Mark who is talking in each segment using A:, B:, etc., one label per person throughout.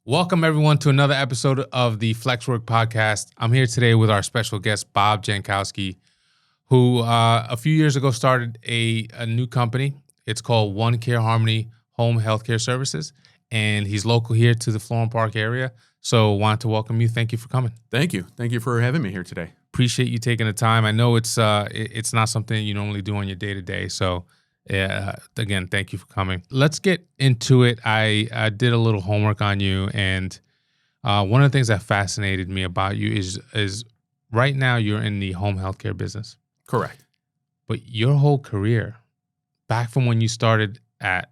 A: Welcome, everyone, to another episode of the Flexwork Podcast. I'm here today with our special guest, Bob Jankowski, who a few years ago started a new company. It's called One Care Harmony Home Healthcare Services, and he's local here to the Florham Park area. So wanted to welcome you. Thank you for coming.
B: Thank you. Thank you for having me here today.
A: Appreciate you taking the time. I know it's not something you normally do on your day-to-day, so again, thank you for coming. Let's get into it. I did a little homework on you, and one of the things that fascinated me about you is right now you're in the home healthcare business.
B: Correct.
A: But your whole career, back from when you started at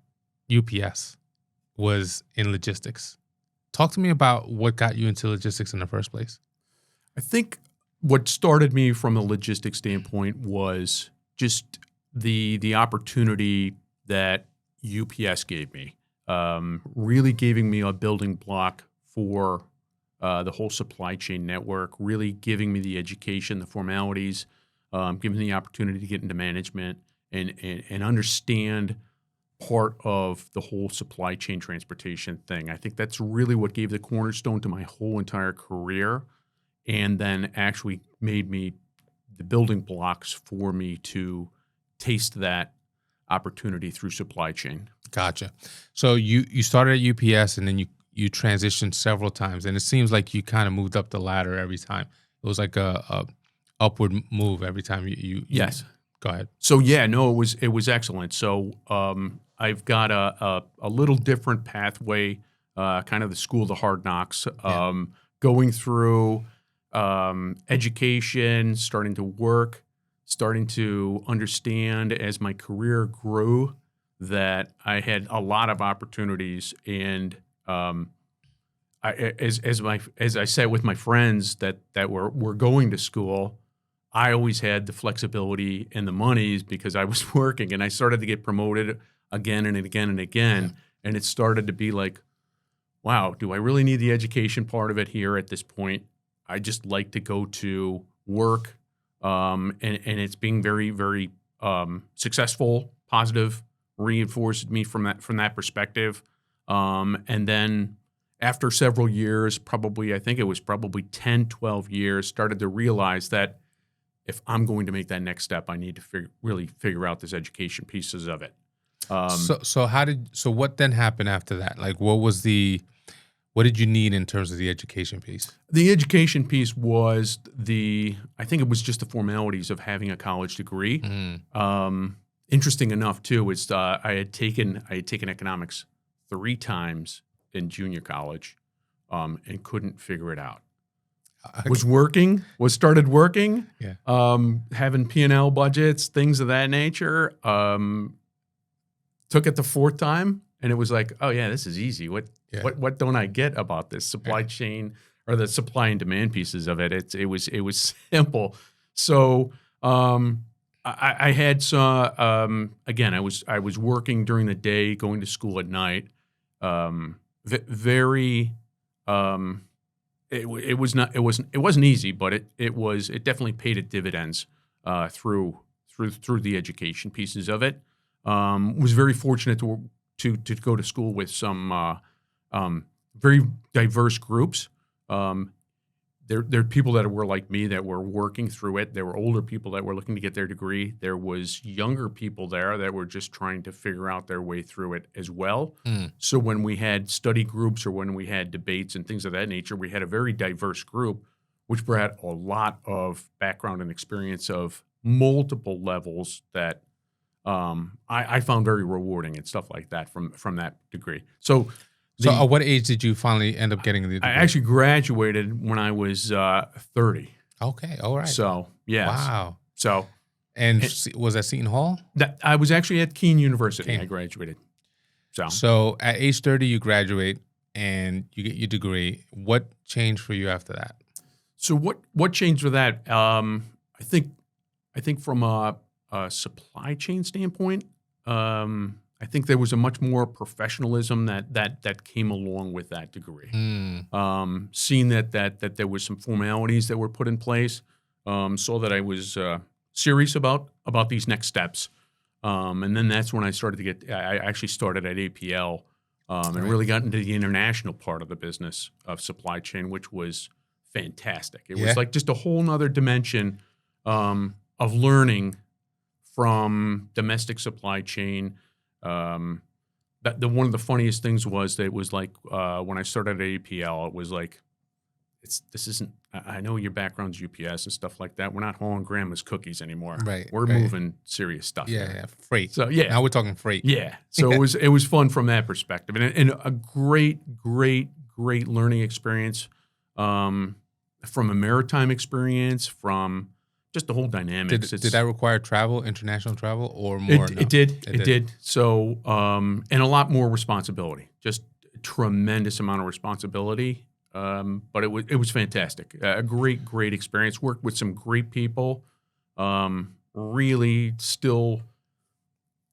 A: UPS, was in logistics. Talk to me about what got you into logistics in the first place.
B: I think what started me from a logistics standpoint was just the opportunity that UPS gave me, really giving me a building block for the whole supply chain network, really giving me the education, the formalities, giving me the opportunity to get into management and understand part of the whole supply chain transportation thing. I think that's really what gave the cornerstone to my whole entire career, and then actually made me the building blocks for me to taste that opportunity through supply chain.
A: Gotcha. So you started at UPS, and then you transitioned several times, and it seems like you kind of moved up the ladder every time. It was like a upward move every time you
B: Yes.
A: Go ahead.
B: So it was excellent. So I've got a little different pathway, kind of the school of the hard knocks, going through education, starting to work, starting to understand as my career grew that I had a lot of opportunities, and as I sat with my friends that were going to school, I always had the flexibility and the monies because I was working, and I started to get promoted again and again and again, and it started to be like, wow, do I really need the education part of it here at this point? I just like to go to work. And it's being very, very successful, positive, reinforced me from that perspective. And then after several years, I think it was probably 10, 12 years, started to realize that if I'm going to make that next step, I need to really figure out this education pieces of it.
A: So what then happened after that? Like, what did you need in terms of the education piece?
B: The education piece was I think it was just the formalities of having a college degree. Interesting enough, too, is I had taken economics 3 times in junior college, and couldn't figure it out. Started working, having P&L budgets, things of that nature. Took it the 4th time, and it was like, oh yeah, this is easy. What don't I get about this supply chain or the supply and demand pieces of it? It was simple. So I had again, I was working during the day, going to school at night. It wasn't easy, but it definitely paid its dividends through the education pieces of it. Was very fortunate to go to school with some very diverse groups. There are people that were like me that were working through it. There were older people that were looking to get their degree. There was younger people there that were just trying to figure out their way through it as well. So when we had study groups or when we had debates and things of that nature, we had a very diverse group, which brought a lot of background and experience of multiple levels that I found very rewarding and stuff like that from that degree. So
A: at what age did you finally end up getting the degree?
B: I actually graduated when I was 30.
A: Okay, all right.
B: So, yes.
A: Wow.
B: So,
A: and was that Seton Hall?
B: I was actually at Keene University. I graduated.
A: So at age 30, you graduate and you get your degree. What changed for you after that?
B: So what changed with that? I think from a supply chain standpoint, I think there was a much more professionalism that came along with that degree. Seeing that there was some formalities that were put in place, so that I was serious about these next steps. And then that's when I started to I actually started at APL and really got into the international part of the business of supply chain, which was fantastic. It was like just a whole nother dimension of learning from domestic supply chain. One of the funniest things was that it was like when I started at APL, it was like, this isn't. I know your background's UPS and stuff like that. We're not hauling grandma's cookies anymore.
A: Right.
B: We're moving serious stuff.
A: Yeah, freight.
B: So
A: now we're talking freight.
B: Yeah. So it was fun from that perspective, and a great learning experience from a maritime experience, from just the whole dynamics.
A: Did that require travel, international travel, or more?
B: It did. So and a lot more responsibility. Just a tremendous amount of responsibility. But it was fantastic. A great experience. Worked with some great people. Really still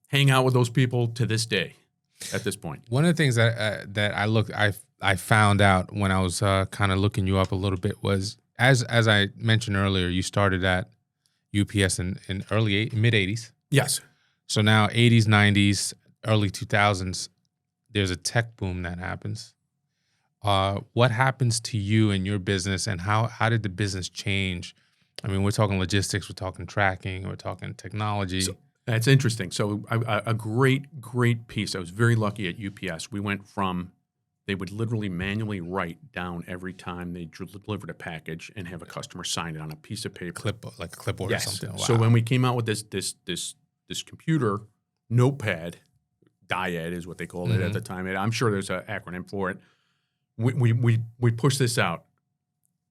B: hang out with those people to this day. At this point,
A: one of the things that I found out when I was kind of looking you up a little bit was, as I mentioned earlier, you started at UPS in mid 80s.
B: Yes.
A: So now 80s, 90s, early 2000s, there's a tech boom that happens. What happens to you and your business, and how did the business change? I mean, we're talking logistics, we're talking tracking, we're talking technology.
B: So, that's interesting. So a great piece. I was very lucky at UPS. We went from, they would literally manually write down every time they delivered a package and have a customer sign it on a piece of paper.
A: Like a clipboard or something. Wow.
B: So when we came out with this computer notepad, DIAD is what they called it at the time. I'm sure there's an acronym for it. We pushed this out.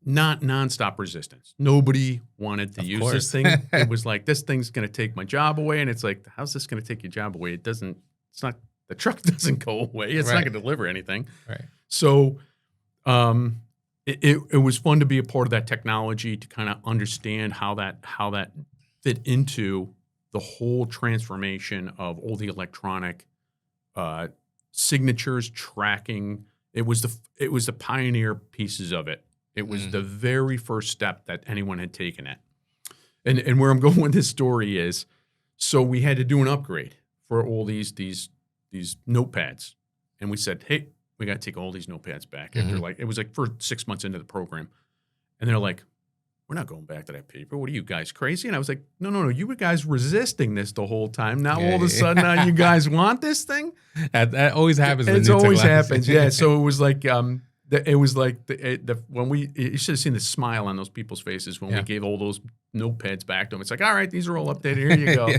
B: Not nonstop resistance. Nobody wanted to use this thing. It was like, this thing's going to take my job away. And it's like, how's this going to take your job away? It's not, the truck doesn't go away. It's not going to deliver anything.
A: Right.
B: So it was fun to be a part of that technology, to kind of understand how that fit into the whole transformation of all the electronic signatures, tracking. It was the pioneer pieces of it. It was the very first step that anyone had taken it. And where I'm going with this story is, so we had to do an upgrade for all these notepads. And we said, hey, we got to take all these notepads back. After it was like for 6 months into the program. And they're like, we're not going back to that paper. What are you guys, crazy? And I was like, no. You were guys resisting this the whole time. Now all of a sudden, now you guys want this thing?
A: That always happens.
B: It always happens. Yeah. So it was like, when you should have seen the smile on those people's faces when we gave all those notepads back to them. It's like, all right, these are all updated. Here you go.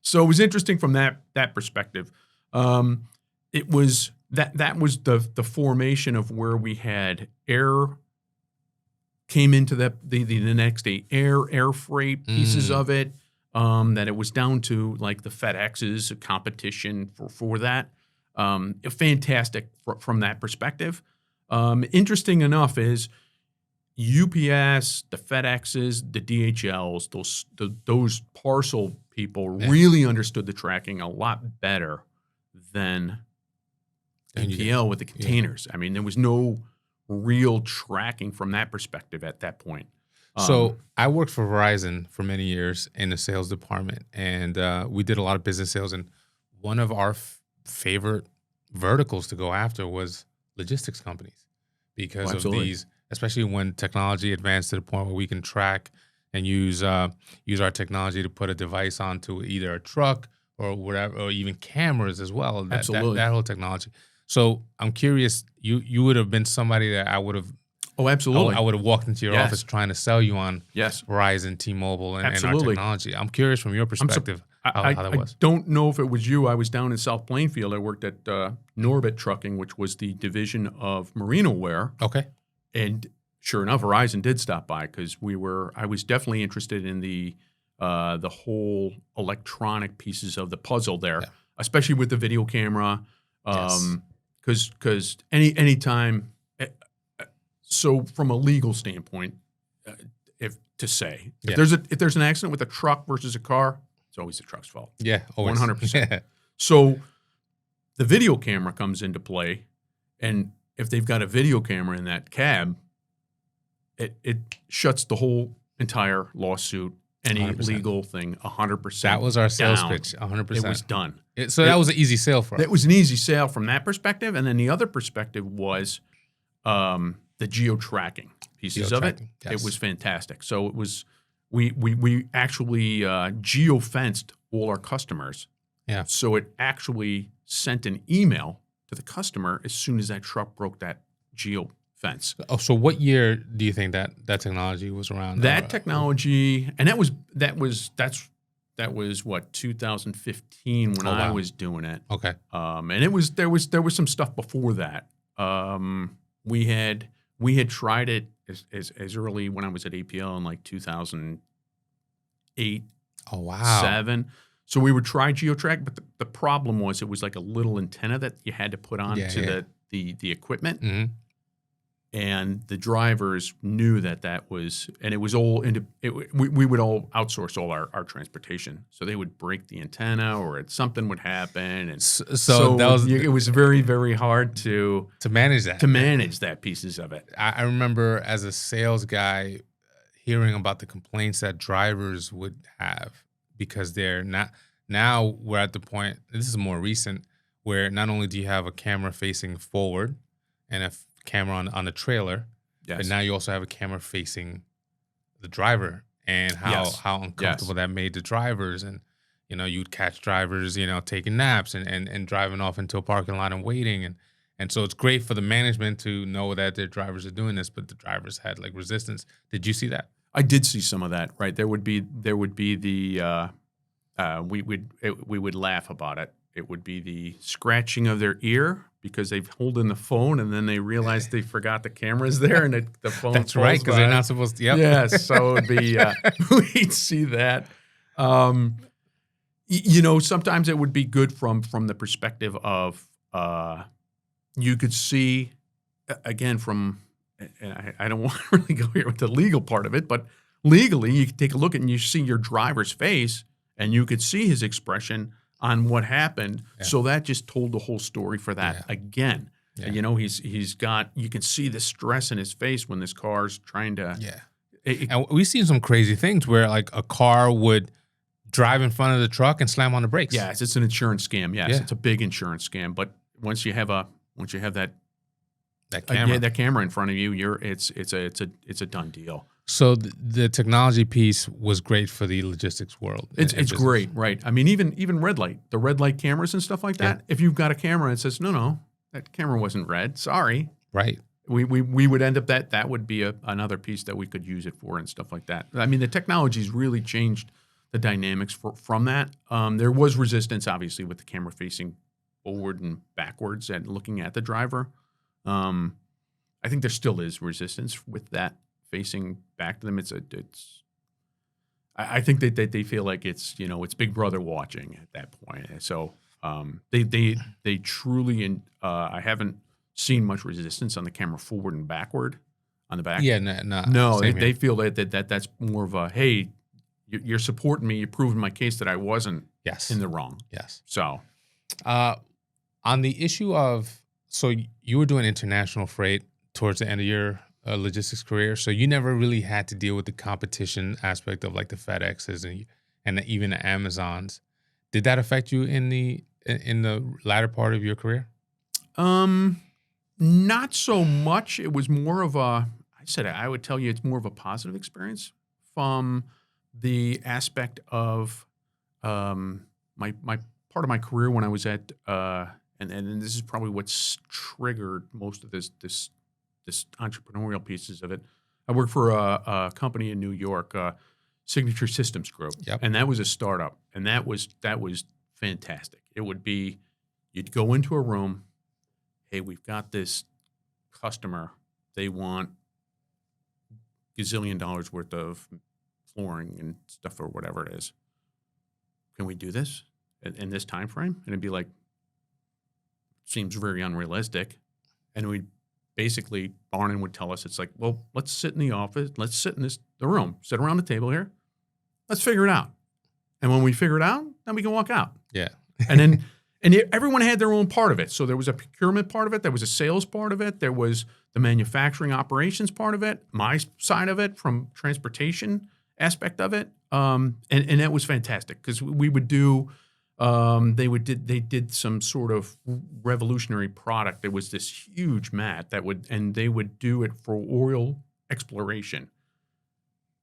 B: So it was interesting from that perspective. It was that was the formation of where we had air came into the next day, air freight pieces of it. That it was down to like the FedEx's competition for that. Fantastic from that perspective. Interesting enough is UPS, the FedExes, the DHLs, those parcel people really understood the tracking a lot better than APL with the containers. I mean, there was no real tracking from that perspective at that point.
A: So I worked for Verizon for many years in the sales department, and we did a lot of business sales. And one of our favorite verticals to go after was logistics companies, because of these, especially when technology advanced to the point where we can track and use our technology to put a device onto either a truck or whatever, or even cameras as well. Absolutely. That whole technology. So I'm curious, you would have been somebody that I would have.
B: Oh, absolutely.
A: I would have walked into your office trying to sell you on Verizon, T-Mobile, and our technology. I'm curious from your perspective how that was.
B: I don't know if it was you. I was down in South Plainfield. I worked at Norbit Trucking, which was the division of Marinoware.
A: Okay.
B: And sure enough, Verizon did stop by because I was definitely interested in the whole electronic pieces of the puzzle there, especially with the video camera. Because anytime, so from a legal standpoint, if there's an accident with a truck versus a car, it's always the truck's fault.
A: Yeah, always.
B: 100%. So the video camera comes into play, and if they've got a video camera in that cab, it shuts the whole entire lawsuit, any 100%. Legal thing, 100%.
A: That was our sales pitch, 100%.
B: It was done.
A: So that was an easy sale for us.
B: It was an easy sale from that perspective. And then the other perspective was the geo-tracking pieces of it.
A: Yes.
B: It was fantastic. So it was, we actually geo-fenced all our customers.
A: Yeah.
B: So it actually sent an email to the customer as soon as that truck broke that geo fence.
A: Oh, so what year do you think that technology was around?
B: That technology, and that was what, 2015 when I was doing it.
A: Okay.
B: And there was some stuff before that. We had tried it as early when I was at APL in like 2008.
A: Oh wow.
B: 7. So we would try GeoTrack, but the problem was it was like a little antenna that you had to put on to the equipment.
A: Mm-hmm.
B: And the drivers knew that was, and it was all, we would all outsource all our transportation. So they would break the antenna or something would happen. And so that was, it was very, very hard to
A: manage that.
B: To manage that pieces of it.
A: I remember as a sales guy hearing about the complaints that drivers would have because they're not, now we're at the point, this is more recent, where not only do you have a camera facing forward and a camera on the trailer, but now you also have a camera facing the driver, and how uncomfortable that made the drivers. And you'd catch drivers taking naps and driving off into a parking lot and waiting, and so it's great for the management to know that their drivers are doing this, but the drivers had like resistance. Did you see that?
B: I did see some of that. Right, there would be the we would laugh about it. It would be the scratching of their ear because they've holding the phone and then they realize they forgot the camera's there and the phone.
A: That's right, because they're not supposed to. Yep.
B: Yes, so it would be we'd see that. Sometimes it would be good from the perspective of you could see again from, and I don't want to really go here with the legal part of it, but legally you could take a look at and you see your driver's face and you could see his expression on what happened. Yeah. So that just told the whole story for that again. Yeah. He's got, you can see the stress in his face when this car's trying to.
A: Yeah. And we've seen some crazy things where like a car would drive in front of the truck and slam on the brakes.
B: Yes, it's an insurance scam. Yes, it's a big insurance scam. But once you have that camera, that camera in front of you, it's a done deal. So
A: the technology piece was great for the logistics world.
B: It's great, right? I mean, even red light, the red light cameras and stuff like that. Yeah. If you've got a camera and it says, no, that camera wasn't red. Sorry.
A: Right.
B: We would end up that would be another piece that we could use it for and stuff like that. I mean, the technology's really changed the dynamics from that. There was resistance, obviously, with the camera facing forward and backwards and looking at the driver. I think there still is resistance with that facing back to them. I think that they feel like it's Big Brother watching at that point. So they truly, and I haven't seen much resistance on the camera forward and backward on the back.
A: Yeah, no.
B: They feel that that's more of a, hey, you're supporting me. You're proving my case that I wasn't in the wrong.
A: Yes.
B: So
A: on the issue of, so you were doing international freight towards the end of your logistics career, so you never really had to deal with the competition aspect of like the FedExes and even the Amazons. Did that affect you in the latter part of your career?
B: Not so much. It was more of a, I would tell you it's more of a positive experience from the aspect of my part of my career when I was at and this is probably what's triggered most of this entrepreneurial pieces of it. I worked for a company in New York, Signature Systems Group, and that was a startup, and that was fantastic. It would be, you'd go into a room, hey, we've got this customer, they want gazillion dollars worth of flooring and stuff or whatever it is. Can we do this in this time frame? And it'd be like, seems very unrealistic. And we'd basically, Barnon would tell us, it's like, well, let's sit in the office, let's sit in the room, sit around the table here, let's figure it out. And when we figure it out, then we can walk out.
A: Yeah.
B: And everyone had their own part of it. So there was a procurement part of it, there was a sales part of it, there was the manufacturing operations part of it, my side of it from transportation aspect of it. And that was fantastic because we would do They did some sort of revolutionary product. There was this huge mat and they would do it for oil exploration.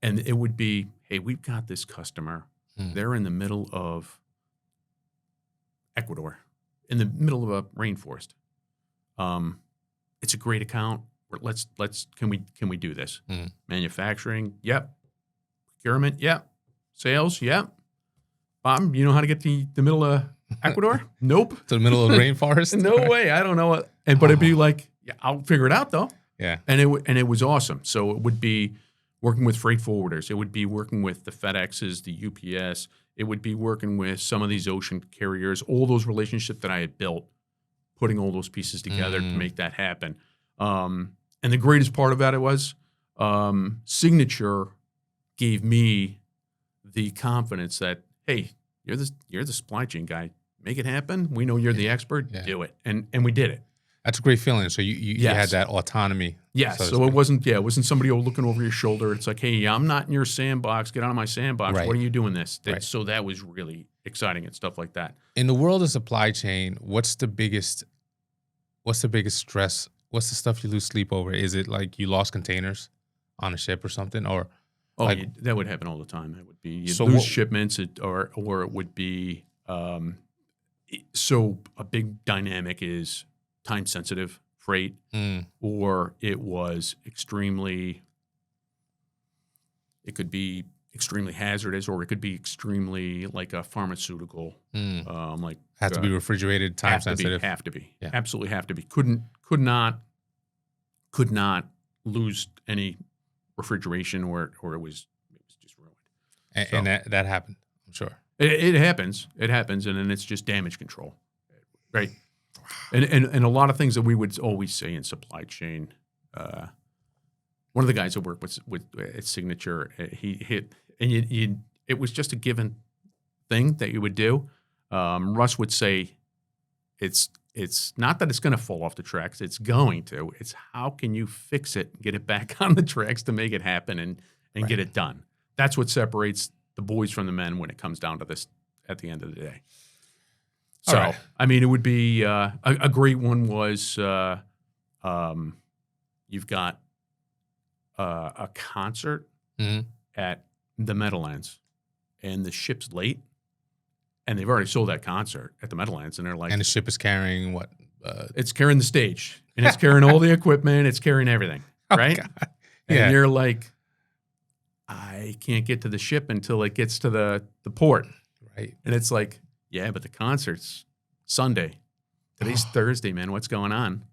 B: And it would be, hey, we've got this customer. They're in the middle of Ecuador, in the middle of a rainforest. It's a great account. Can we do this? Manufacturing, yep. Procurement, yep. Sales, yep. Bob, you know how to get to the middle of Ecuador? Nope.
A: To the middle of the rainforest?
B: No way. I don't know what. But it'd be like, yeah, I'll figure it out though.
A: Yeah.
B: And it was awesome. So it would be working with freight forwarders. It would be working with the FedExes, the UPS. It would be working with some of these ocean carriers, all those relationships that I had built, putting all those pieces together to make that happen. And the greatest part about it was Signature gave me the confidence that, hey, you're the supply chain guy. Make it happen. We know you're the expert. Yeah. Do it. And we did it.
A: That's a great feeling. So you had that autonomy.
B: Yes. So it wasn't somebody looking over your shoulder. It's like, hey, I'm not in your sandbox. Get out of my sandbox. Right. What are you doing this? Right. So that was really exciting and stuff like that.
A: In the world of supply chain, what's the biggest stress? What's the stuff you lose sleep over? Is it like you lost containers on a ship or something? Or
B: that would happen all the time. It would be lose shipments, or it would be so a big dynamic is time-sensitive freight, or it could be extremely hazardous, or it could be extremely like a pharmaceutical,
A: have to be refrigerated, time-sensitive.
B: Have to be. Yeah. Absolutely have to be. Could not lose any refrigeration, or it was just ruined.
A: And that happened, I'm sure.
B: It happens. It happens, and then it's just damage control, right? And a lot of things that we would always say in supply chain. One of the guys that worked with at Signature, it was just a given thing that you would do. Russ would say, it's not that it's going to fall off the tracks. It's going to. It's how can you fix it and get it back on the tracks to make it happen and get it done. That's what separates the boys from the men when it comes down to this at the end of the day. So, right. I mean, it would be a great one was you've got a concert at the Meadowlands, and the ship's late, and they've already sold that concert at the Meadowlands, and they're like,
A: and the ship is carrying what?
B: It's carrying the stage, and it's carrying all the equipment, it's carrying everything, right? Oh, and you're like, I can't get to the ship until it gets to the port,
A: right?
B: And it's like, yeah, but the concert's Sunday. Today's Thursday, man. What's going on?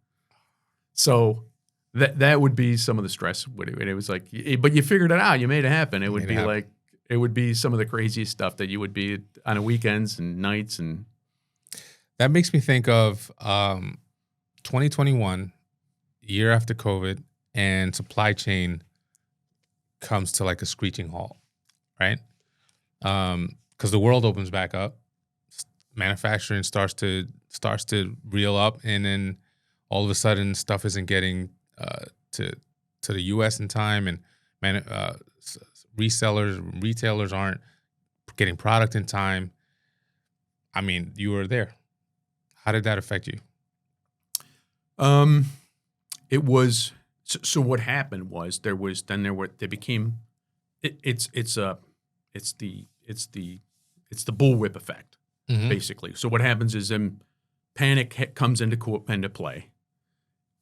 B: So that would be some of the stress. It was like, but you figured it out. You made it happen. It would be some of the craziest stuff that you would be on weekends and nights. And
A: that makes me think of 2021, year after COVID, and supply chain comes to like a screeching halt, right? Because the world opens back up. Manufacturing starts to reel up, and then all of a sudden stuff isn't getting to the U.S. in time, and retailers aren't getting product in time. I mean, you were there. How did that affect you?
B: It was so. What happened was it's the bullwhip effect. Basically. So what happens is panic comes into play.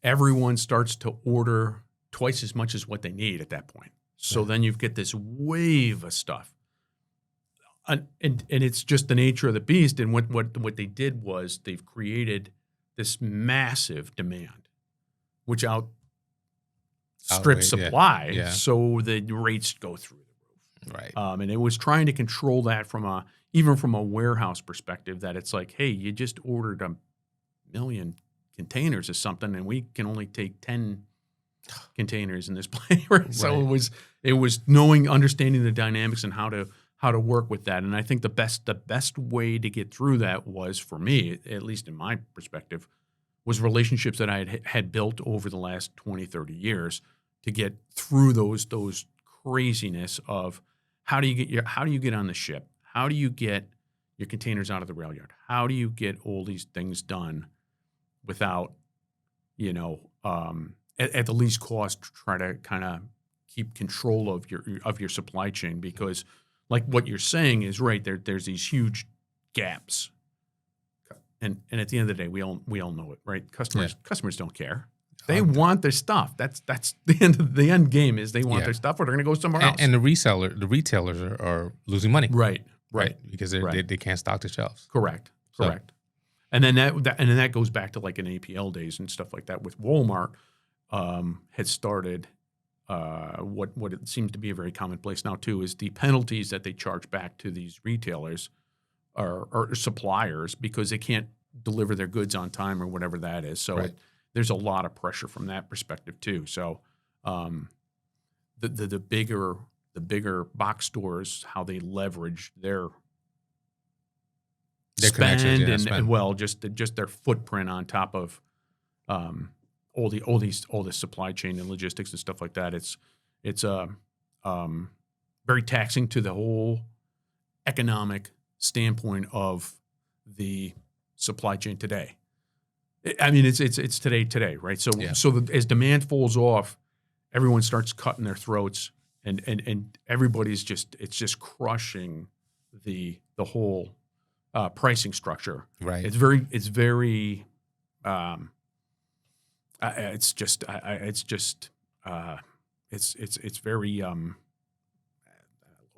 B: Everyone starts to order twice as much as what they need at that point. So then you get this wave of stuff. And it's just the nature of the beast. And what they did was they've created this massive demand, which outstrips supply. Yeah. So the rates go through the roof.
A: Right.
B: And it was trying to control that even from a warehouse perspective, that it's like, hey, you just ordered 1 million containers or something, and we can only take 10 containers in this place. Right? So it was understanding the dynamics and how to work with that. And I think the best way to get through that was, for me, at least in my perspective, was relationships that I had built over the last 20, 30 years to get through those craziness of how do you get on the ship? How do you get your containers out of the rail yard? How do you get all these things done without, at the least cost, try to kind of keep control of your supply chain? Because like what you're saying is right, there's these huge gaps. And at the end of the day, we all know it, right? Customers don't care. They want their stuff. That's the end game is they want their stuff, or they're going to go somewhere else.
A: And the retailers are losing money,
B: right?
A: Because they can't stock the shelves.
B: Correct. And then that goes back to like in APL days and stuff like that. With Walmart, had started what it seems to be a very commonplace now too is the penalties that they charge back to these retailers or suppliers because they can't deliver their goods on time or whatever that is. So there's a lot of pressure from that perspective too. So the bigger box stores, how they leverage their spend and well, just their footprint on top of all the supply chain and logistics and stuff like that. It's very taxing to the whole economic standpoint of the supply chain today. I mean, it's today, right? So as demand falls off, everyone starts cutting their throats, and everybody's just crushing the whole pricing structure.
A: Right.
B: It's very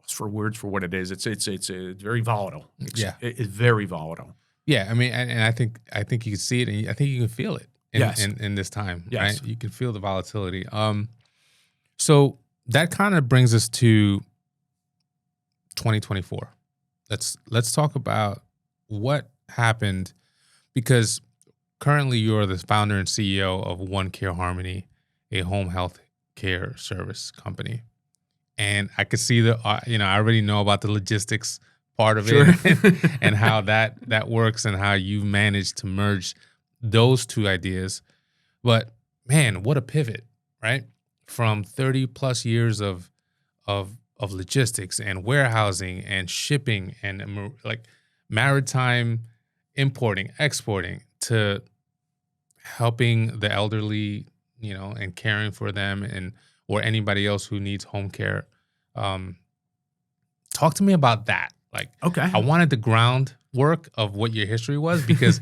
B: lost for words for what it is. It's very volatile. It's very volatile.
A: Yeah, I mean, and I think you can see it, and I think you can feel it in this time.
B: Yes.
A: Right? You can feel the volatility. So that kind of brings us to 2024. Let's talk about what happened, because currently you're the founder and CEO of One Care Harmony, a home health care service company, and I could see I already know about the logistics part of it and how that works and how you've managed to merge those two ideas. But man, what a pivot, right? From 30 plus years of logistics and warehousing and shipping and like maritime importing, exporting, to helping the elderly, and caring for them or anybody else who needs home care. Talk to me about that. Like,
B: okay,
A: I wanted the groundwork of what your history was, because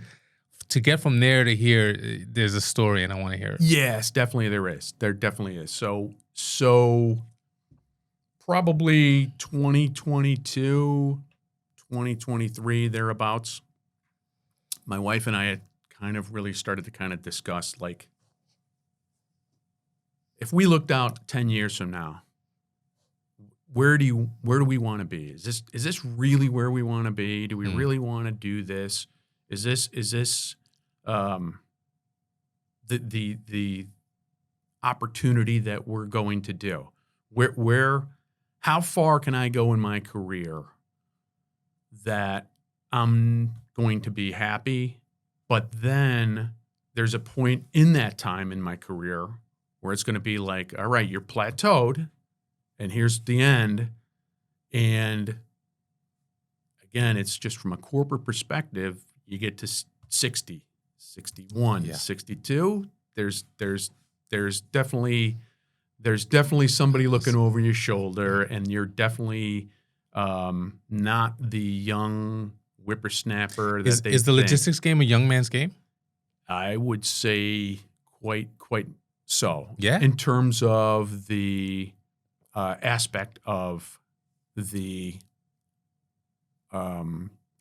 A: to get from there to here, there's a story, and I want to hear it.
B: Yes, definitely there is. There definitely is. So probably 2022, 2023, thereabouts, my wife and I had kind of really started to kind of discuss, like, if we looked out 10 years from now, where do we want to be? Is this really where we want to be? Do we really want to do this? Is this the opportunity that we're going to do? How far can I go in my career that I'm going to be happy? But then there's a point in that time in my career where it's going to be like, all right, you're plateaued, and here's the end. And again, it's just from a corporate perspective, you get to 60, 61, 62. There's definitely somebody looking over your shoulder, and you're definitely not the young whippersnapper that
A: is the logistics game a young man's game?
B: I would say quite so.
A: Yeah.
B: In terms of the aspect of the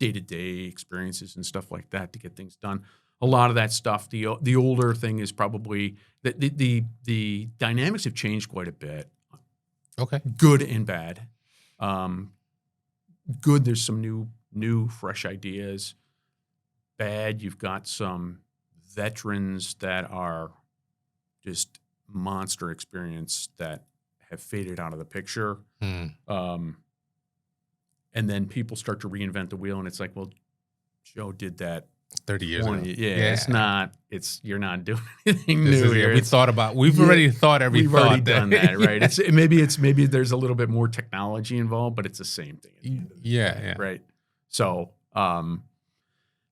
B: day-to-day experiences and stuff like that to get things done. A lot of that stuff, the older thing is probably the dynamics have changed quite a bit.
A: Okay.
B: Good and bad. Good, there's some new fresh ideas. Bad, you've got some veterans that are just monster experience that have faded out of the picture. And then people start to reinvent the wheel, and it's like, well, Joe did that
A: 30 years ago.
B: Yeah, you're not doing anything new here.
A: We've already thought every
B: We've
A: thought
B: already done that, right? Maybe there's a little bit more technology involved, but it's the same thing.
A: Yeah.
B: Right. So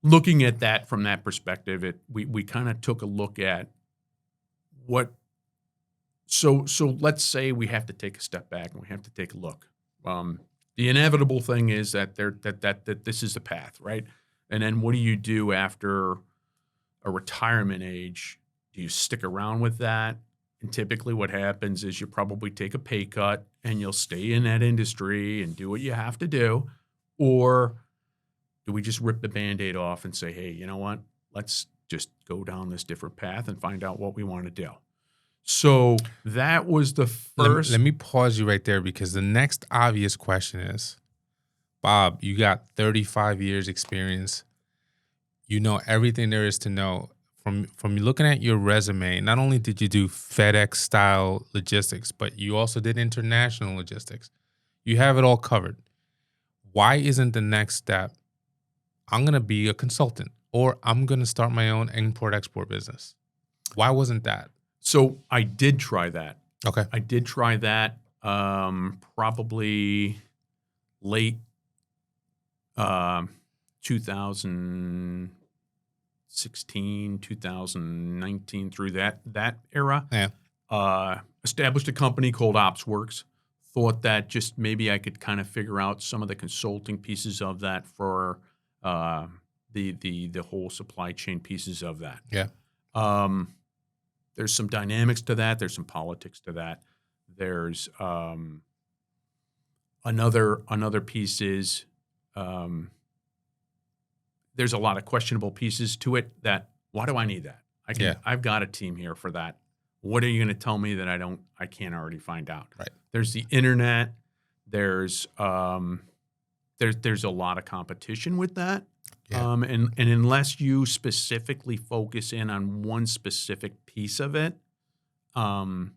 B: Looking at that from that perspective, we kind of took a look at what. So let's say we have to take a step back and we have to take a look. The inevitable thing is that that this is the path, right? And then what do you do after a retirement age? Do you stick around with that? And typically what happens is you probably take a pay cut and you'll stay in that industry and do what you have to do. Or do we just rip the Band-Aid off and say, hey, you know what? Let's just go down this different path and find out what we want to do. So that was the first.
A: Let me pause you right there, because the next obvious question is, Bob, you got 35 years experience. You know everything there is to know. From looking at your resume, not only did you do FedEx style logistics, but you also did international logistics. You have it all covered. Why isn't the next step, I'm going to be a consultant, or I'm going to start my own import-export business? Why wasn't that?
B: So I did try that.
A: Okay.
B: I did try that probably late 2016, 2019, through that era.
A: Yeah.
B: Established a company called OpsWorks. Thought that just maybe I could kind of figure out some of the consulting pieces of that for the whole supply chain pieces of that.
A: Yeah.
B: There's some dynamics to that. There's some politics to that. There's another piece is there's a lot of questionable pieces to it. That, why do I need that? I've got a team here for that. What are you going to tell me that I can't already find out?
A: Right.
B: There's the internet. There's a lot of competition with that.
A: Yeah.
B: And unless you specifically focus in on one specific piece of it, and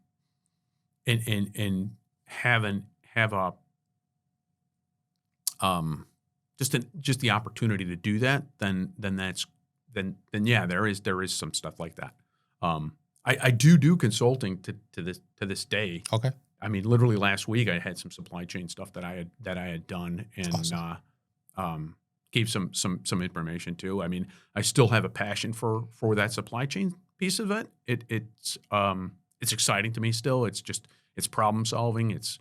B: have a just the opportunity to do that, then yeah, there is some stuff like that. I do consulting to this day.
A: Okay.
B: I mean, literally last week I had some supply chain stuff that I had done, and
A: awesome.
B: Gave some information too. I mean, I still have a passion for that supply chain piece of it. It's exciting to me still. It's problem solving. It's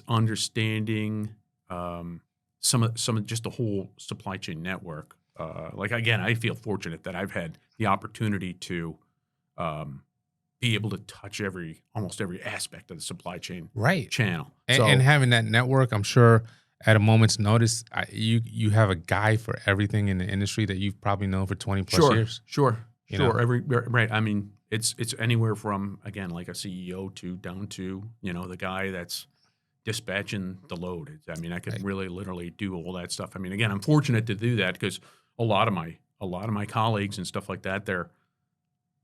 B: understanding some of just the whole supply chain network. Like, again, I feel fortunate that I've had the opportunity to be able to touch almost every aspect of the supply chain channel.
A: And having that network, I'm sure at a moment's notice, you have a guy for everything in the industry that you've probably known for 20 plus years.
B: Sure.
A: know?
B: Right. I mean, it's anywhere from, again, like a CEO down to, the guy that's dispatching the load. I mean, I could really literally do all that stuff. I mean, again, I'm fortunate to do that because a lot of my colleagues and stuff like that,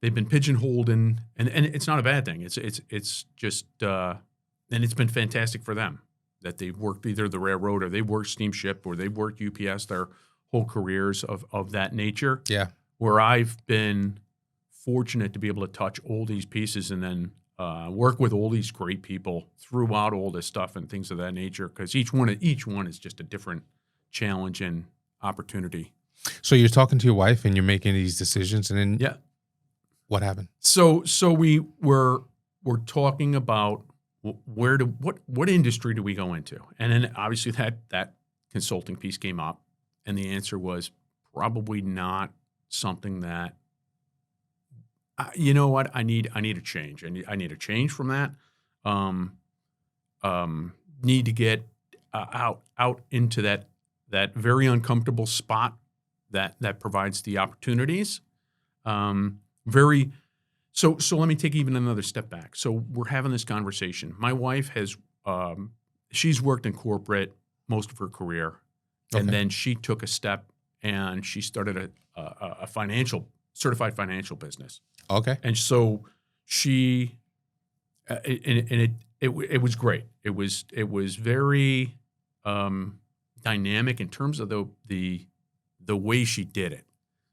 B: they've been pigeonholed and it's not a bad thing. It's just and it's been fantastic for them that they've worked either the railroad or they've worked steamship or they've worked UPS their whole careers of that nature.
A: Yeah.
B: Where I've been fortunate to be able to touch all these pieces and then work with all these great people throughout all this stuff and things of that nature, because each one is just a different challenge and opportunity.
A: So you're talking to your wife and you're making these decisions, and then what happened?
B: So we're talking about what industry do we go into, and then obviously that consulting piece came up, and the answer was probably not something that. You know what? I need a change. I need a change from that. Need to get out into that very uncomfortable spot that provides the opportunities. So let me take even another step back. So we're having this conversation. My wife has she's worked in corporate most of her career, and then she took a step and she started a certified financial business.
A: Okay.
B: And so she, it was great. It was very dynamic in terms of the way she did it.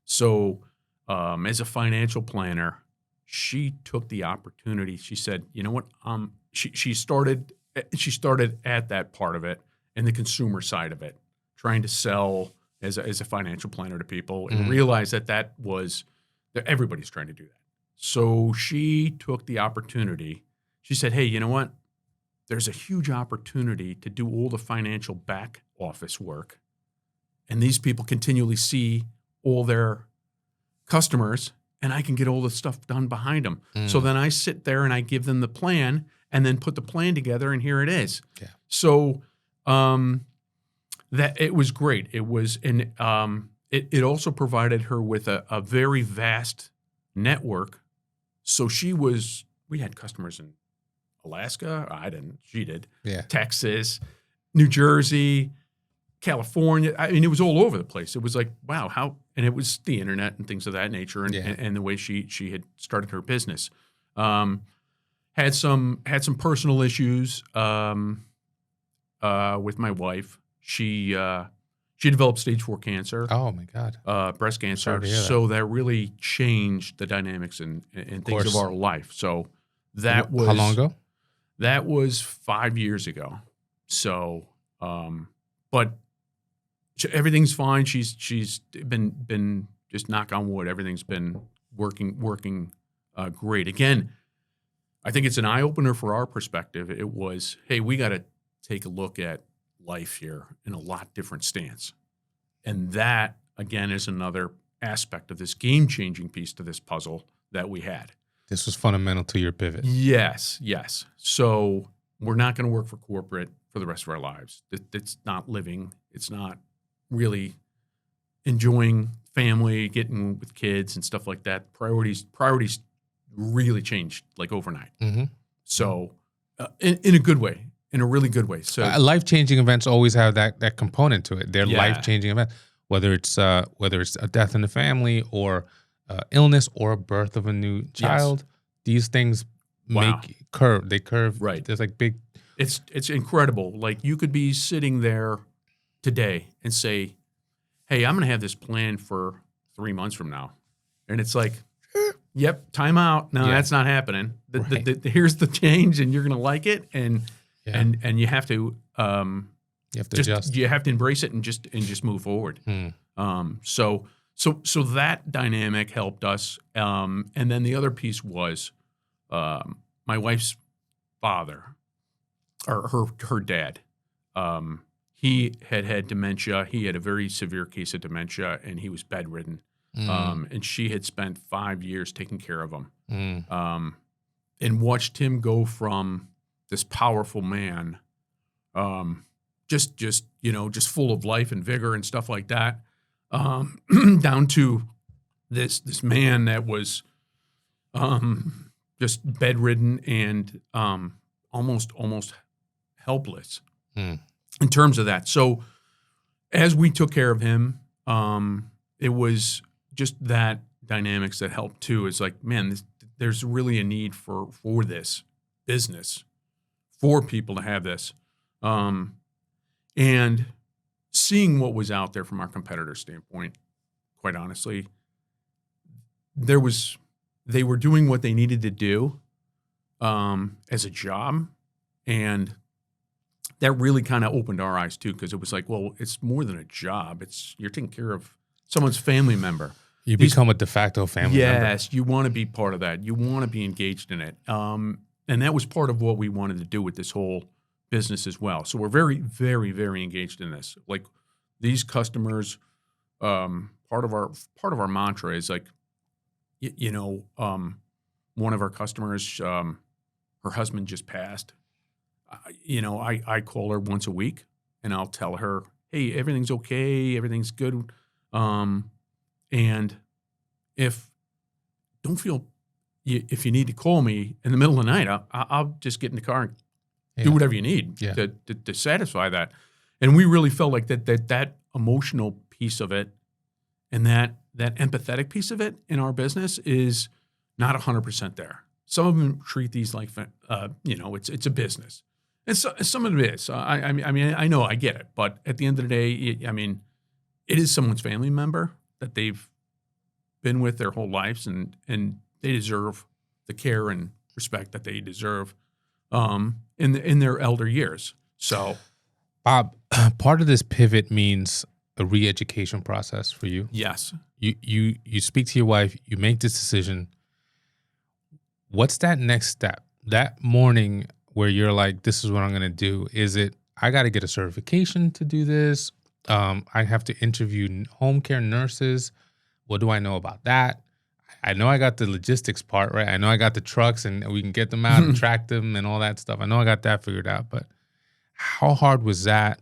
B: So as a financial planner, she took the opportunity. She said, you know what? She started at that part of it and the consumer side of it, trying to sell as a financial planner to people, and realized that everybody's trying to do that. So she took the opportunity. She said, hey, you know what? There's a huge opportunity to do all the financial back office work. And these people continually see all their customers, and I can get all the stuff done behind them. So then I sit there and I give them the plan and then put the plan together, and here it is.
A: Yeah.
B: So that it was great. It was, and it also provided her with a very vast network. So we had customers in Alaska. I didn't. She did.
A: Yeah.
B: Texas, New Jersey, California. I mean, it was all over the place. It was like, wow, how, and it was the internet and things of that nature, and the way she had started her business. Had some personal issues with my wife. She developed stage 4 cancer.
A: Oh my God.
B: Breast cancer.
A: Sorry to hear that.
B: So that really changed the dynamics and things of our life. So that was,
A: how long ago?
B: That was 5 years ago. So, but everything's fine. She's been just knock on wood. Everything's been working great. Again, I think it's an eye opener for our perspective. It was, hey, we got to take a look at life here in a lot different stance. And that, again, is another aspect of this game-changing piece to this puzzle that we had.
A: This was fundamental to your pivot.
B: Yes. So we're not going to work for corporate for the rest of our lives. It's not living. It's not really enjoying family, getting with kids and stuff like that. Priorities really changed like overnight. So in a good way. In a really good way. So
A: life-changing events always have that component to it. They're life-changing events, whether it's a death in the family or illness or a birth of a new child. Yes. These things curve. They curve.
B: Right.
A: There's like big.
B: It's incredible. Like you could be sitting there today and say, "Hey, I'm going to have this plan for 3 months from now," and it's like, "Yep, time out. No, that's not happening. Here's the change, and you're going to like it." And you have to adjust. You have to embrace it and just move forward. So that dynamic helped us. And then the other piece was my wife's father, or her dad. He had dementia. He had a very severe case of dementia, and he was bedridden. And she had spent 5 years taking care of him, and watched him go from this powerful man, just full of life and vigor and stuff like that, down to this man that was just bedridden and almost helpless in terms of that. So as we took care of him, it was just that dynamics that helped too. It's like, man, there's really a need for this business, for people to have this. And seeing what was out there from our competitor standpoint, quite honestly, they were doing what they needed to do as a job. And that really kind of opened our eyes too, because it was like, well, it's more than a job. You're taking care of someone's family member.
A: You become a de facto family member.
B: Yes, you want to be part of that. You want to be engaged in it. And that was part of what we wanted to do with this whole business as well. So we're very, very, very engaged in this. Like these customers, part of our mantra is like, one of our customers, her husband just passed. I call her once a week and I'll tell her, hey, everything's okay, everything's good. And if you need to call me in the middle of the night, I'll just get in the car and do whatever you need to satisfy that. And we really felt like that emotional piece of it and that empathetic piece of it in our business is not 100% there. Some of them treat these like, it's a business. And so, some of it is. I mean, I know, I get it. But at the end of the day, it is someone's family member that they've been with their whole lives, and they deserve the care and respect that they deserve in their elder years. So,
A: Bob, part of this pivot means a re-education process for you.
B: Yes.
A: You speak to your wife, you make this decision. What's that next step? That morning where you're like, this is what I'm going to do. Is it, I got to get a certification to do this? I have to interview home care nurses. What do I know about that? I know I got the logistics part, right? I know I got the trucks and we can get them out and track them and all that stuff. I know I got that figured out, but how hard was that?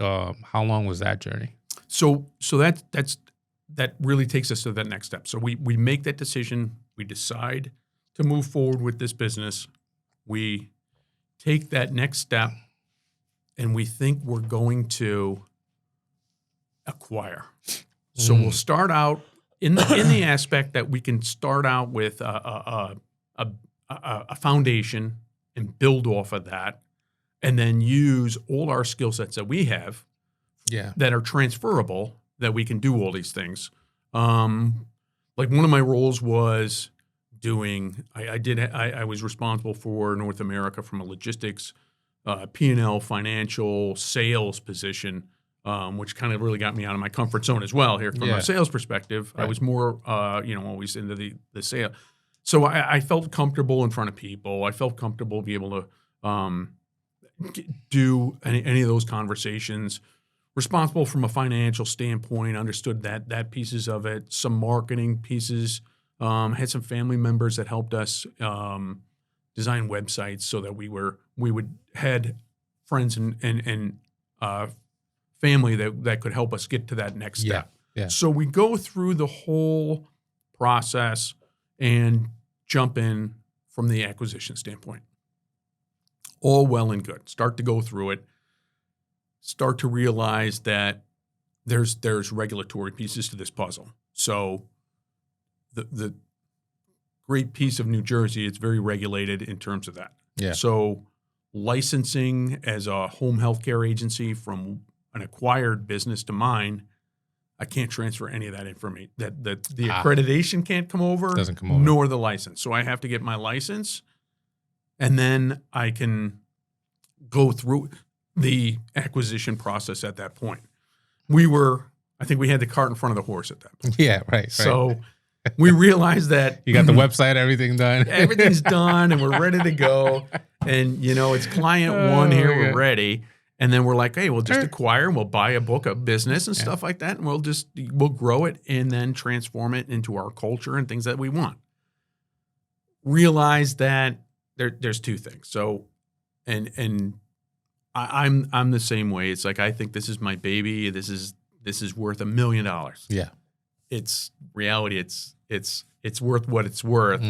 A: How long was that journey?
B: So that really takes us to that next step. So we make that decision. We decide to move forward with this business. We take that next step, and we think we're going to acquire. So we'll start out in the aspect that we can start out with a foundation and build off of that, and then use all our skill sets that we have that are transferable, that we can do all these things. Like one of my roles was I was responsible for North America from a logistics, P&L, financial, sales position, which kind of really got me out of my comfort zone as well here from a sales perspective. Right. I was more, always into the sale. So I felt comfortable in front of people. I felt comfortable be able to do any of those conversations. Responsible from a financial standpoint, understood that pieces of it, some marketing pieces, had some family members that helped us design websites so that we would had friends and family that could help us get to that next step.
A: Yeah.
B: So we go through the whole process and jump in from the acquisition standpoint. All well and good. Start to go through it. Start to realize that there's regulatory pieces to this puzzle. So the great piece of New Jersey, it's very regulated in terms of that.
A: Yeah.
B: So licensing as a home healthcare agency from an acquired business to mine, I can't transfer any of that information. That the accreditation can't come over,
A: doesn't come over,
B: nor the license. So I have to get my license, and then I can go through the acquisition process at that point. I think we had the cart in front of the horse at that point.
A: Yeah, right.
B: So we realized that
A: you got the website, everything done.
B: Everything's done, and we're ready to go. And it's client one here. We're ready. And then we're like, hey, we'll just acquire, and we'll buy a book of business and stuff like that, and we'll grow it and then transform it into our culture and things that we want. Realize that there's two things. So, and I'm the same way. It's like, I think this is my baby. This is worth $1 million.
A: Yeah.
B: It's reality. It's worth what it's worth,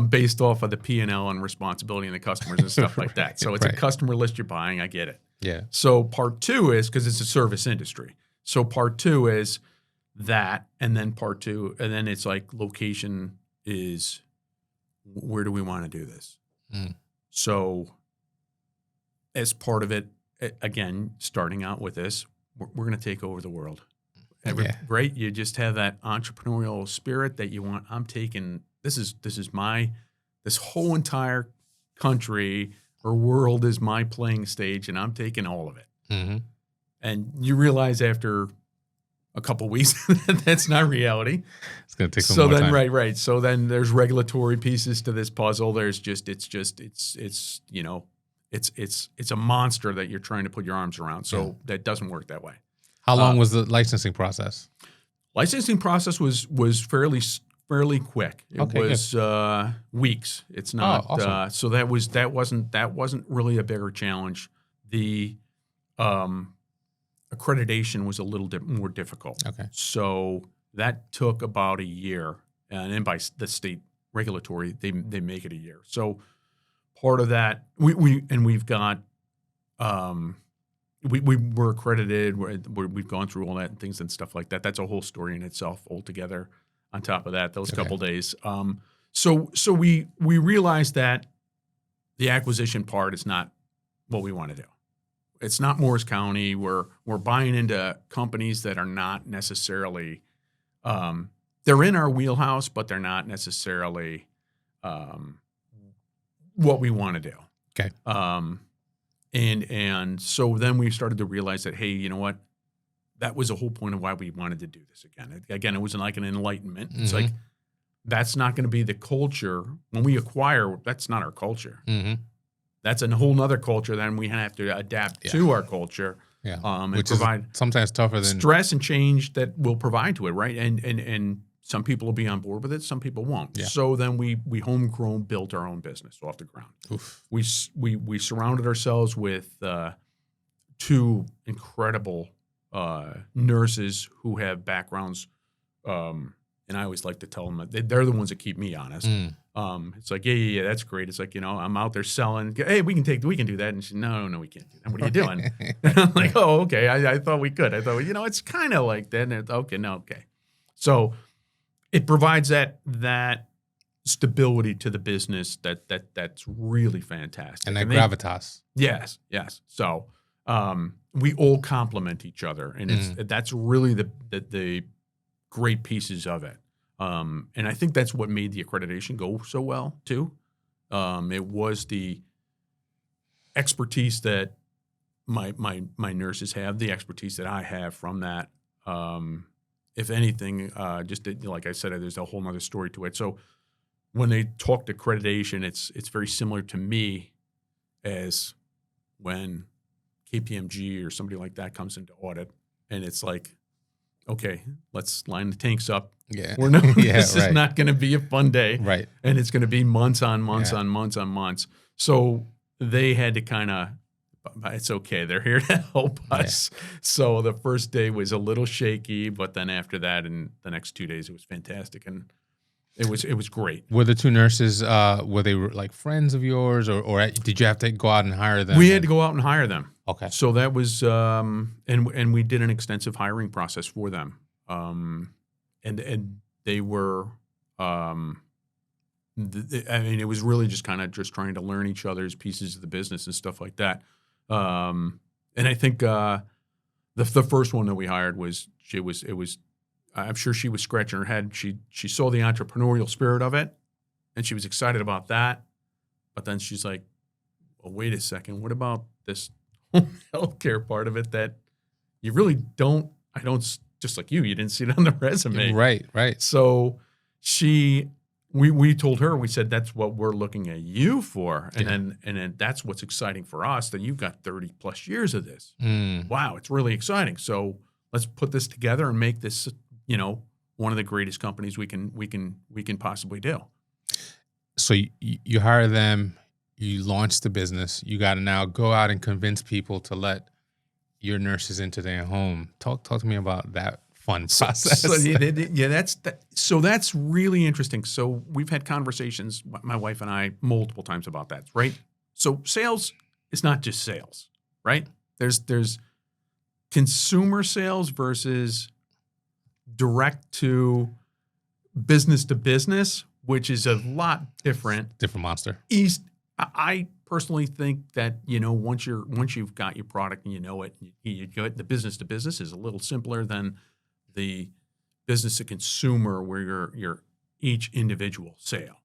B: based off of the P&L and responsibility and the customers and stuff like that. So it's a customer list you're buying. I get it.
A: Yeah.
B: So part two is, because it's a service industry. So part two is that, and then part two, and then it's like location is, where do we want to do this? So as part of it, again, starting out with this, we're going to take over the world. Right? You just have that entrepreneurial spirit that you want. I'm taking, this whole entire country or world is my playing stage, and I'm taking all of it.
A: Mm-hmm.
B: And you realize after a couple weeks that that's not reality.
A: It's going to take some more time.
B: Right. So then there's regulatory pieces to this puzzle. There's it's a monster that you're trying to put your arms around. So that doesn't work that way.
A: How long was the licensing process?
B: Licensing process was fairly quick. It was weeks. It's not.
A: Awesome.
B: So that wasn't really a bigger challenge. The accreditation was a little bit more difficult.
A: Okay.
B: So that took about a year, and then by the state regulatory, they make it a year. So part of that, we've got. We were accredited. We've gone through all that and things and stuff like that. That's a whole story in itself altogether. On top of that, those couple days. So we realized that the acquisition part is not what we want to do. It's not Morris County. We're buying into companies that are not necessarily they're in our wheelhouse, but they're not necessarily what we want to do.
A: Okay.
B: And so then we started to realize that, hey, you know what? That was the whole point of why we wanted to do this again. Again, it wasn't like an enlightenment. It's like, that's not going to be the culture. When we acquire, that's not our culture. That's a whole nother culture. Then we have to adapt to our culture. And
A: which
B: provide
A: is sometimes tougher than
B: stress and change that we'll provide to it, right? And some people will be on board with it, some people won't. So then we homegrown built our own business off the ground. We surrounded ourselves with 2 incredible nurses who have backgrounds, and I always like to tell them that they're the ones that keep me honest. It's like, yeah, that's great. It's like, I'm out there selling. Hey, we can do that. And she, no, we can't do that. What are you doing? And I'm like, oh, okay. I thought we could. I thought, it's kind of like that. And okay. So it provides that stability to the business that's really fantastic.
A: And that gravitas.
B: Yes. So we all complement each other, and that's really the great pieces of it. And I think that's what made the accreditation go so well too. It was the expertise that my nurses have, the expertise that I have from that. If anything, like I said, there's a whole nother story to it. So when they talk accreditation, it's very similar to me as when KPMG or somebody like that comes into audit, and it's like, okay, let's line the tanks up.
A: Yeah.
B: This is not going to be a fun day.
A: Right.
B: And it's going to be months on months on months on months. So they had to kind of, it's okay. They're here to help us. So the first day was a little shaky, but then after that and the next 2 days, it was fantastic. And it was great.
A: Were the 2 nurses, were they like friends of yours, or did you have to go out and hire them?
B: We had to go out and hire them.
A: Okay.
B: So that was, and we did an extensive hiring process for them. And they were, I mean, it was really just kind of just trying to learn each other's pieces of the business and stuff like that. And I think the first one that we hired I'm sure she was scratching her head. She saw the entrepreneurial spirit of it, and she was excited about that. But then she's like, well, wait a second. What about this healthcare part of it that you really don't, just like you didn't see it on the resume.
A: Right.
B: So we told her, we said, that's what we're looking at you for. And then that's what's exciting for us, that you've got 30 plus years of this. Wow. It's really exciting. So let's put this together and make this, one of the greatest companies we can possibly do.
A: So you hire them, you launch the business, you got to now go out and convince people to let your nurses into their home. Talk to me about that fun process.
B: So that's really interesting. So we've had conversations, my wife and I, multiple times about that, right? So sales is not just sales, right? There's consumer sales versus direct to business, which is a lot different.
A: Different monster.
B: I personally think that, once you've got your product and you know it, you go, the business to business is a little simpler than the business to consumer, where you're each individual sale.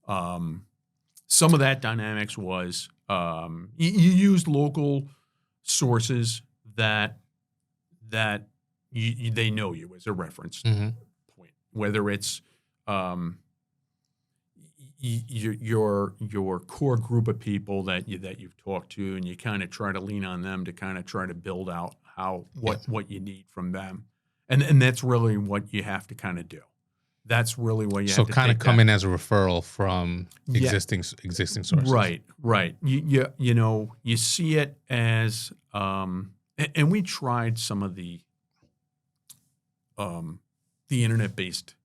B: Some of that dynamics was you used local sources that they know you as a reference point, whether it's your core group of people that you've talked to, and you kind of try to lean on them to kind of try to build out what you need from them, and that's really what you have to kind of do. That's really what you have to do. So
A: kind of come in as a referral from existing sources.
B: Right. You see it as, and we tried some of the internet-based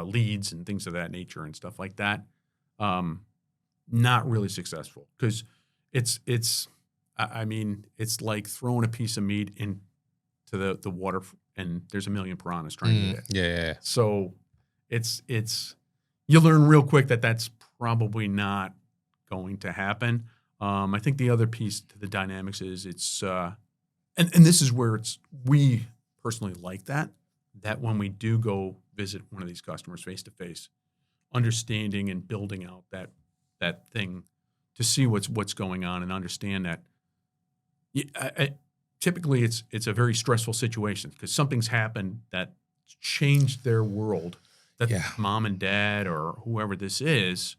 B: leads and things of that nature and stuff like that. Not really successful, because it's like throwing a piece of meat into the water, and there's a million piranhas trying to eat it.
A: Yeah.
B: So it's you learn real quick that that's probably not going to happen. I think the other piece to the dynamics is and this is where we personally like that when we do go visit one of these customers face to face, understanding and building out that thing to see what's going on, and understand that Typically it's a very stressful situation because something's happened that changed their world. That mom and dad or whoever this is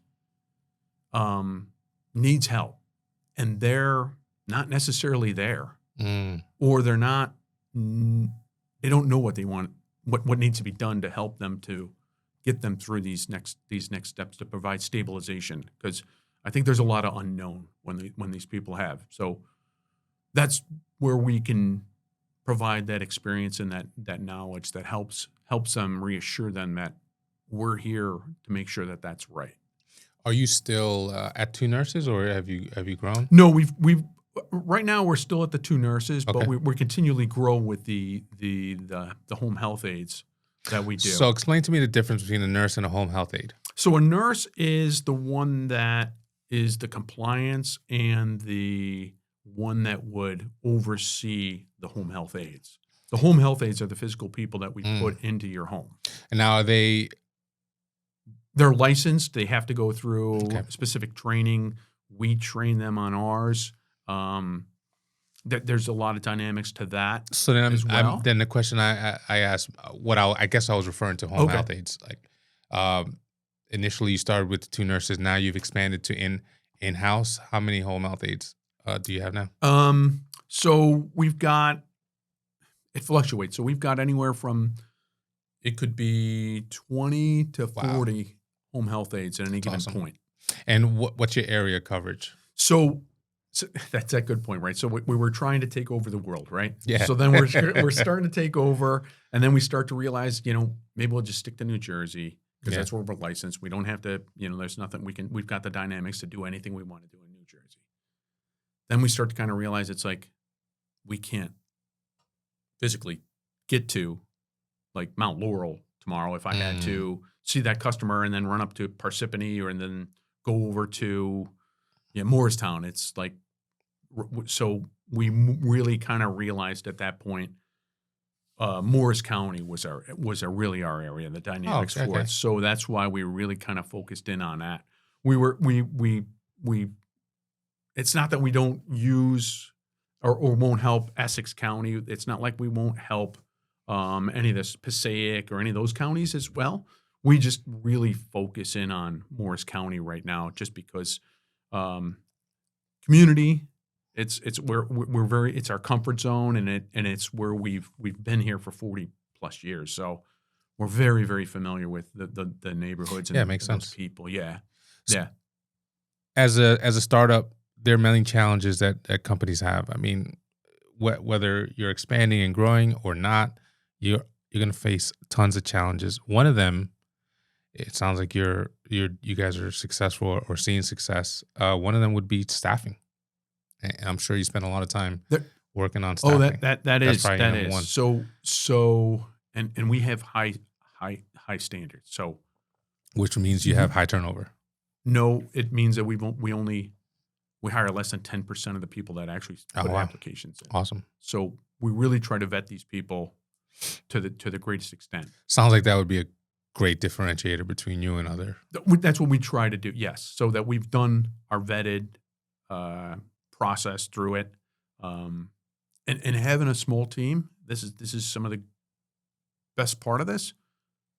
B: needs help, and they're not necessarily there, or they're not. They don't know what they want, what needs to be done to help them to get them through these next steps to provide stabilization. Because I think there's a lot of unknown when these people have. So that's where we can provide that experience and that knowledge that helps them reassure them that we're here to make sure that that's right.
A: Are you still at 2 nurses, or have you grown?
B: No, we've right now we're still at the 2 nurses,
A: Okay.
B: but we're continually grow with the home health aides that we do.
A: So explain to me the difference between a nurse and a home health aide.
B: So a nurse is the one that is the compliance and the one that would oversee the home health aides. The home health aides are the physical people that we put into your home.
A: And now are they?
B: They're licensed. They have to go through specific training. We train them on ours. There's a lot of dynamics to that.
A: So then,
B: as well.
A: then the question I asked, I guess I was referring to home health aides. Like, initially you started with the 2 nurses. Now you've expanded to in-house. How many home health aides do you have now?
B: So we've got, it fluctuates. So we've got anywhere from, it could be 20 to 40 home health aides at any given point.
A: And what's your area coverage?
B: So that's a good point, right? So we were trying to take over the world, right?
A: Yeah.
B: So then we're starting to take over, and then we start to realize, maybe we'll just stick to New Jersey because that's where we're licensed. We don't have to, there's nothing we've got the dynamics to do anything we want to do in New Jersey. Then we start to kind of realize it's like we can't physically get to like Mount Laurel tomorrow if I had to see that customer and then run up to Parsippany and then go over to Morristown. It's like, so we really kind of realized at that point, Morris County was really our area, the dynamics for it. So that's why we really kind of focused in on that. It's not that we don't use or won't help Essex County. It's not like we won't help any of this Passaic or any of those counties as well. We just really focus in on Morris County right now, just because community. It's our comfort zone, and it's where we've been here for 40 plus years. So we're very, very familiar with the neighborhoods and
A: makes
B: those
A: sense.
B: people. Yeah.
A: As a startup, there are many challenges that companies have. I mean, whether you're expanding and growing or not, you're going to face tons of challenges. One of them, it sounds like you guys are successful or seeing success. One of them would be staffing. And I'm sure you spend a lot of time working on staffing.
B: Oh, that is
A: one.
B: So and we have high standards. So,
A: which means you have high turnover.
B: No, it means that we hire less than 10% of the people that actually put applications in.
A: Awesome.
B: So we really try to vet these people to the greatest extent.
A: Sounds like that would be a great differentiator between you and other.
B: That's what we try to do. Yes, so that we've done our vetted process through it, and having a small team. This is some of the best part of this.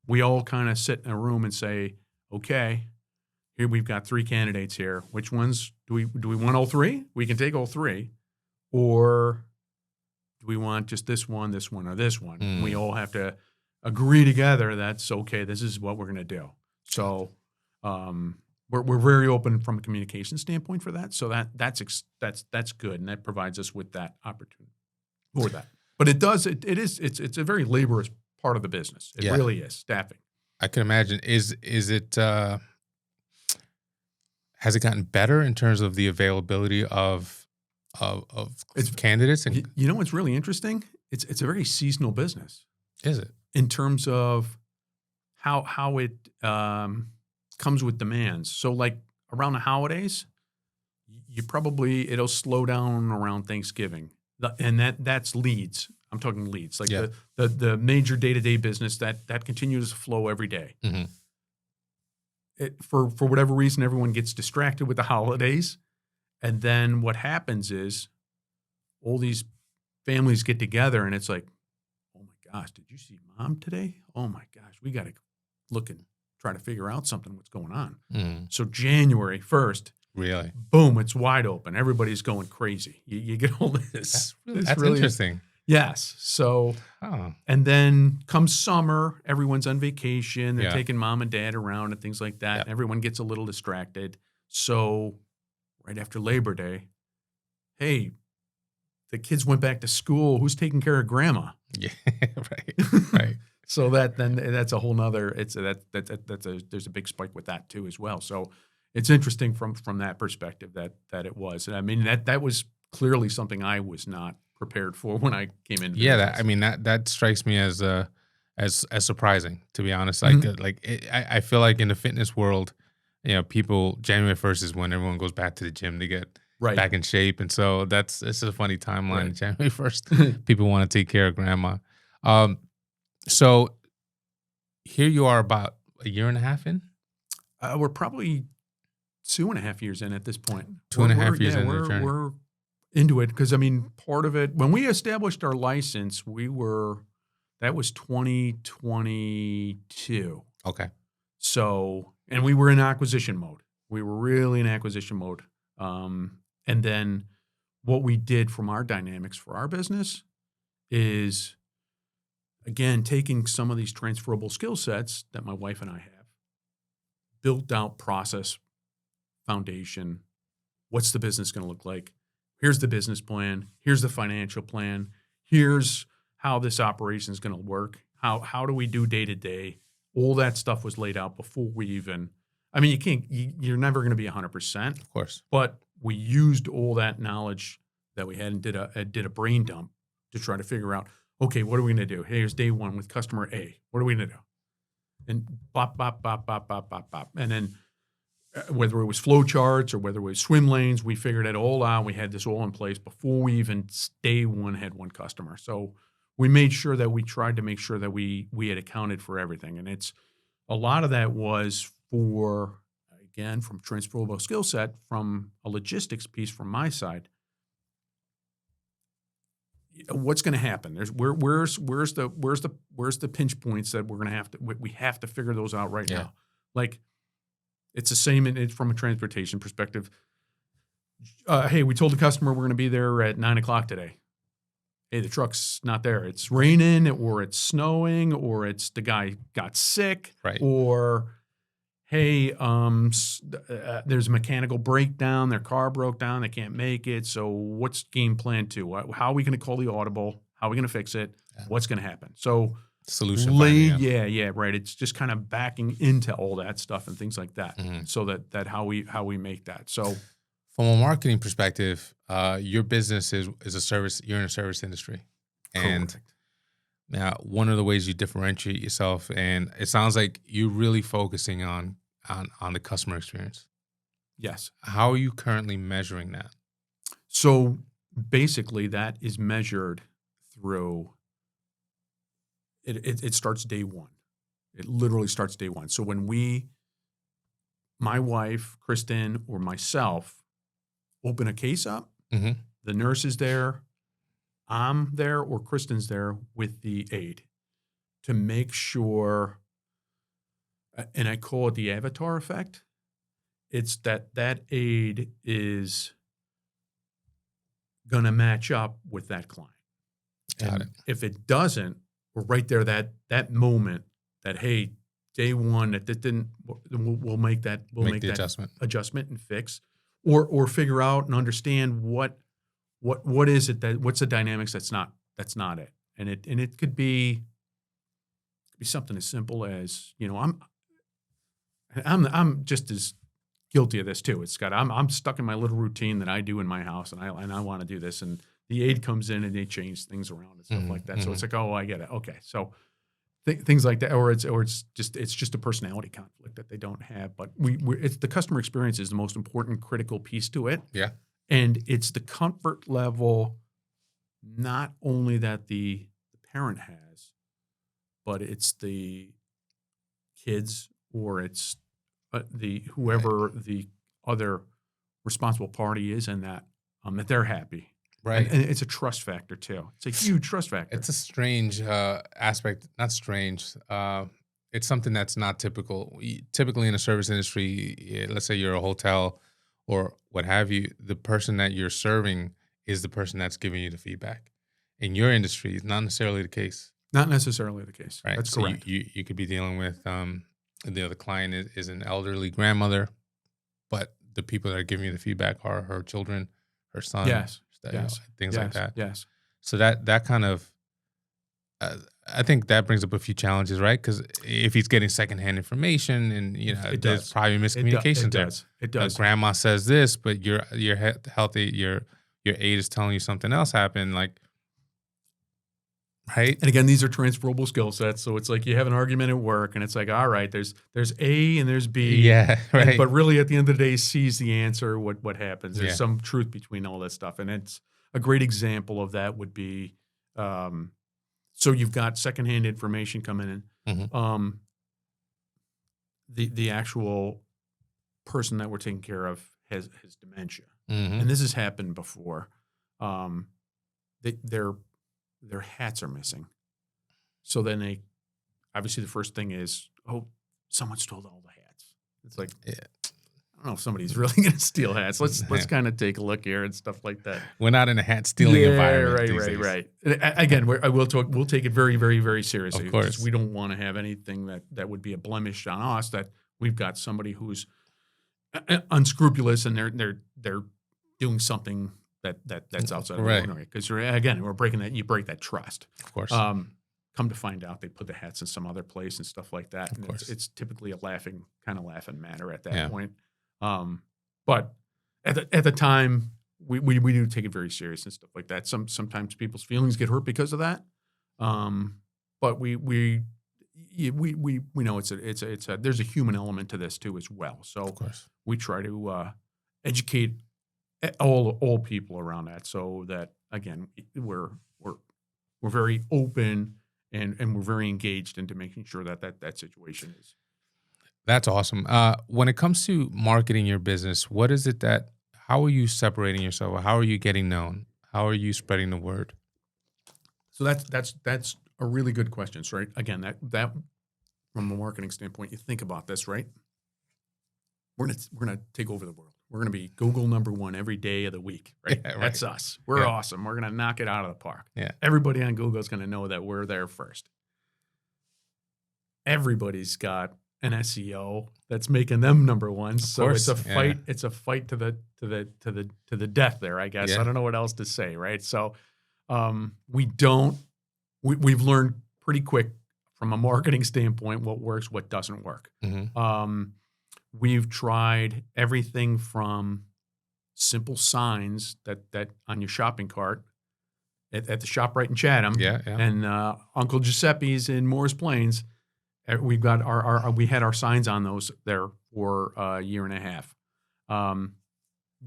B: We all kind of sit in a room and say, okay, here we've got 3 candidates here. Which ones do we want all 3? We can take all 3, or do we want just this one, or this one? We all have to agree together. That's okay. This is what we're going to do. So we're very open from a communication standpoint for that. So that's good, and that provides us with that opportunity for that. But it's a very laborious part of the business. It really is, staffing.
A: I can imagine. Is it? Has it gotten better in terms of the availability of candidates? And
B: what's really interesting? It's a very seasonal business.
A: Is it?
B: In terms of how it comes with demands. So like around the holidays, it'll slow down around Thanksgiving. And that's leads. I'm talking leads. Like the major day-to-day business that continues to flow every day.
A: Mm-hmm.
B: For whatever reason, everyone gets distracted with the holidays. And then what happens is all these families get together, and it's like, oh my gosh, did you see mom today? Oh my gosh, we got to look and try to figure out something, what's going on. So January 1st,
A: Really?
B: boom, it's wide open. Everybody's going crazy. You get all this.
A: That's really interesting.
B: Yes. So, and then comes summer, everyone's on vacation. They're taking mom and dad around and things like that.
A: Yep.
B: Everyone gets a little distracted. So right after Labor Day, hey, the kids went back to school. Who's taking care of grandma?
A: Yeah, right.
B: So that's a whole nother. There's a big spike with that too as well. So it's interesting from that perspective that it was. And I mean that was clearly something I was not prepared for when I came into.
A: Yeah, that strikes me as surprising, to be honest. Like I feel like in the fitness world, people, January 1st is when everyone goes back to the gym to get back in shape, and so it's a funny timeline. Right. January 1st, people want to take care of grandma. So here you are, about a year and a half in.
B: We're probably 2.5 years in at this point.
A: 2.5 years in the journey.
B: We're into it because, I mean, part of it, when we established our license, that was 2022.
A: Okay.
B: So, and we were in acquisition mode. We were really in acquisition mode. And then what we did from our dynamics for our business is, again, taking some of these transferable skill sets that my wife and I have, built out process, foundation. What's the business going to look like? Here's the business plan. Here's the financial plan. Here's how this operation is going to work. How do we do day to day? All that stuff was laid out before we even. I mean, you're never going to be 100%,
A: of course.
B: But we used all that knowledge that we had and did a brain dump to try to figure out, okay, what are we going to do? Hey, here's day one with customer A. What are we going to do? And bop, bop, bop, bop, bop, bop, bop. And then whether it was flow charts or whether it was swim lanes, we figured it all out. We had this all in place before we even day one had one customer. So we made sure that we tried to make sure that we had accounted for everything. And it's a lot of that was for, again, from transferable skill set, from a logistics piece from my side. What's going to happen? Where's the pinch points that we have to figure those out right now. Like, it's the same from a transportation perspective. Hey, we told the customer we're going to be there at 9:00 today. Hey, the truck's not there. It's raining, or it's snowing, or it's the guy got sick,
A: right?
B: Or hey, there's a mechanical breakdown. Their car broke down. They can't make it. So what's game plan 2? How are we going to call the audible? How are we going to fix it? Yeah. What's going to happen? So
A: solution finding.
B: Yeah, right. It's just kind of backing into all that stuff and things like that. Mm-hmm. So that how we make that. So
A: from a marketing perspective, your business is a service. You're in a service industry, and
B: correct.
A: Now one of the ways you differentiate yourself, and it sounds like you're really focusing on the customer experience.
B: Yes.
A: How are you currently measuring that?
B: So basically, that is measured through. It starts day one. It literally starts day one. So when my wife, Kristen, or myself open a case up,
A: mm-hmm.
B: the nurse is there, I'm there, or Kristen's there with the aide to make sure, and I call it the avatar effect. It's that aide is going to match up with that client.
A: Got it.
B: If it doesn't, we're right there, that moment that, hey, day one, that didn't, we'll make that adjustment and fix, or figure out and understand what is it what's the dynamics that's not it. And it could be something as simple as, I'm just as guilty of this too. It's got, I'm stuck in my little routine that I do in my house, and I want to do this, and the aide comes in and they change things around and stuff mm-hmm. like that. So it's like, oh, I get it. Okay. So things like that, or it's just a personality conflict that they don't have. But it's the customer experience is the most important critical piece to it.
A: Yeah.
B: And it's the comfort level, not only that the parent has, but it's the kids, or it's whoever the other responsible party is, and that they're happy.
A: Right.
B: And it's a trust factor too. It's a huge trust factor.
A: It's a strange aspect. Not strange. It's something that's not typical. Typically in the service industry, let's say you're a hotel or what have you, the person that you're serving is the person that's giving you the feedback. In your industry, it's not necessarily the case.
B: Not necessarily the case.
A: Right.
B: That's
A: So
B: correct.
A: you could be dealing with the client is an elderly grandmother, but the people that are giving you the feedback are her children, her son,
B: Yes.
A: things like that.
B: Yes.
A: So that kind of, I think that brings up a few challenges, right? Because if he's getting secondhand information, and there's probably miscommunication there.
B: It does.
A: Grandma says this, but your healthy your aide is telling you something else happened, like, right?
B: And again, these are transferable skill sets. So it's like you have an argument at work, and it's like, all right, there's A and there's B.
A: Yeah, right.
B: But really, at the end of the day, C is the answer. What happens? There's some truth between all that stuff, and it's a great example of that would be. So you've got secondhand information coming in.
A: Mm-hmm.
B: The actual person that we're taking care of has dementia,
A: Mm-hmm.
B: and this has happened before. Their hats are missing, so then they obviously the first thing is, oh, someone stole all the hats. It's like, I don't know if somebody's really going to steal hats. Let's kind of take a look here and stuff like that.
A: We're not in a hat stealing environment.
B: Right. Again, we'll take it very, very, very seriously.
A: Of course,
B: we don't want to have anything that would be a blemish on us. That we've got somebody who's unscrupulous and they're doing something that's outside of the ordinary. Because again, we're breaking that. You break that trust.
A: Of course.
B: Come to find out, they put the hats in some other place and stuff like that.
A: Of course.
B: It's typically a laughing matter at that point. But at the time, we do take it very serious and stuff like that. Sometimes people's feelings get hurt because of that. But we know there's a human element to this too as well. So
A: of course,
B: we try to educate all people around that, so that again we're very open and we're very engaged into making sure that situation is.
A: That's awesome. When it comes to marketing your business, what is it how are you separating yourself? How are you getting known? How are you spreading the word?
B: So that's a really good question. So, right? Again, that from a marketing standpoint, you think about this, right? We're gonna take over the world. We're gonna be Google #1 every day of the week, right?
A: Yeah, right.
B: That's us. We're awesome. We're gonna knock it out of the park.
A: Yeah.
B: Everybody on Google is gonna know that we're there first. Everybody's got an SEO that's making them -- so
A: course,
B: it's a fight. It's a fight to the death there, I guess.
A: Yeah.
B: I don't know what else to say, right? So we've learned pretty quick from a marketing standpoint what works, what doesn't work.
A: Mm-hmm.
B: We've tried everything from simple signs that on your shopping cart at the ShopRite in Chatham, and Uncle Giuseppe's in Morris Plains. We've got we had our signs on those there for a year and a half.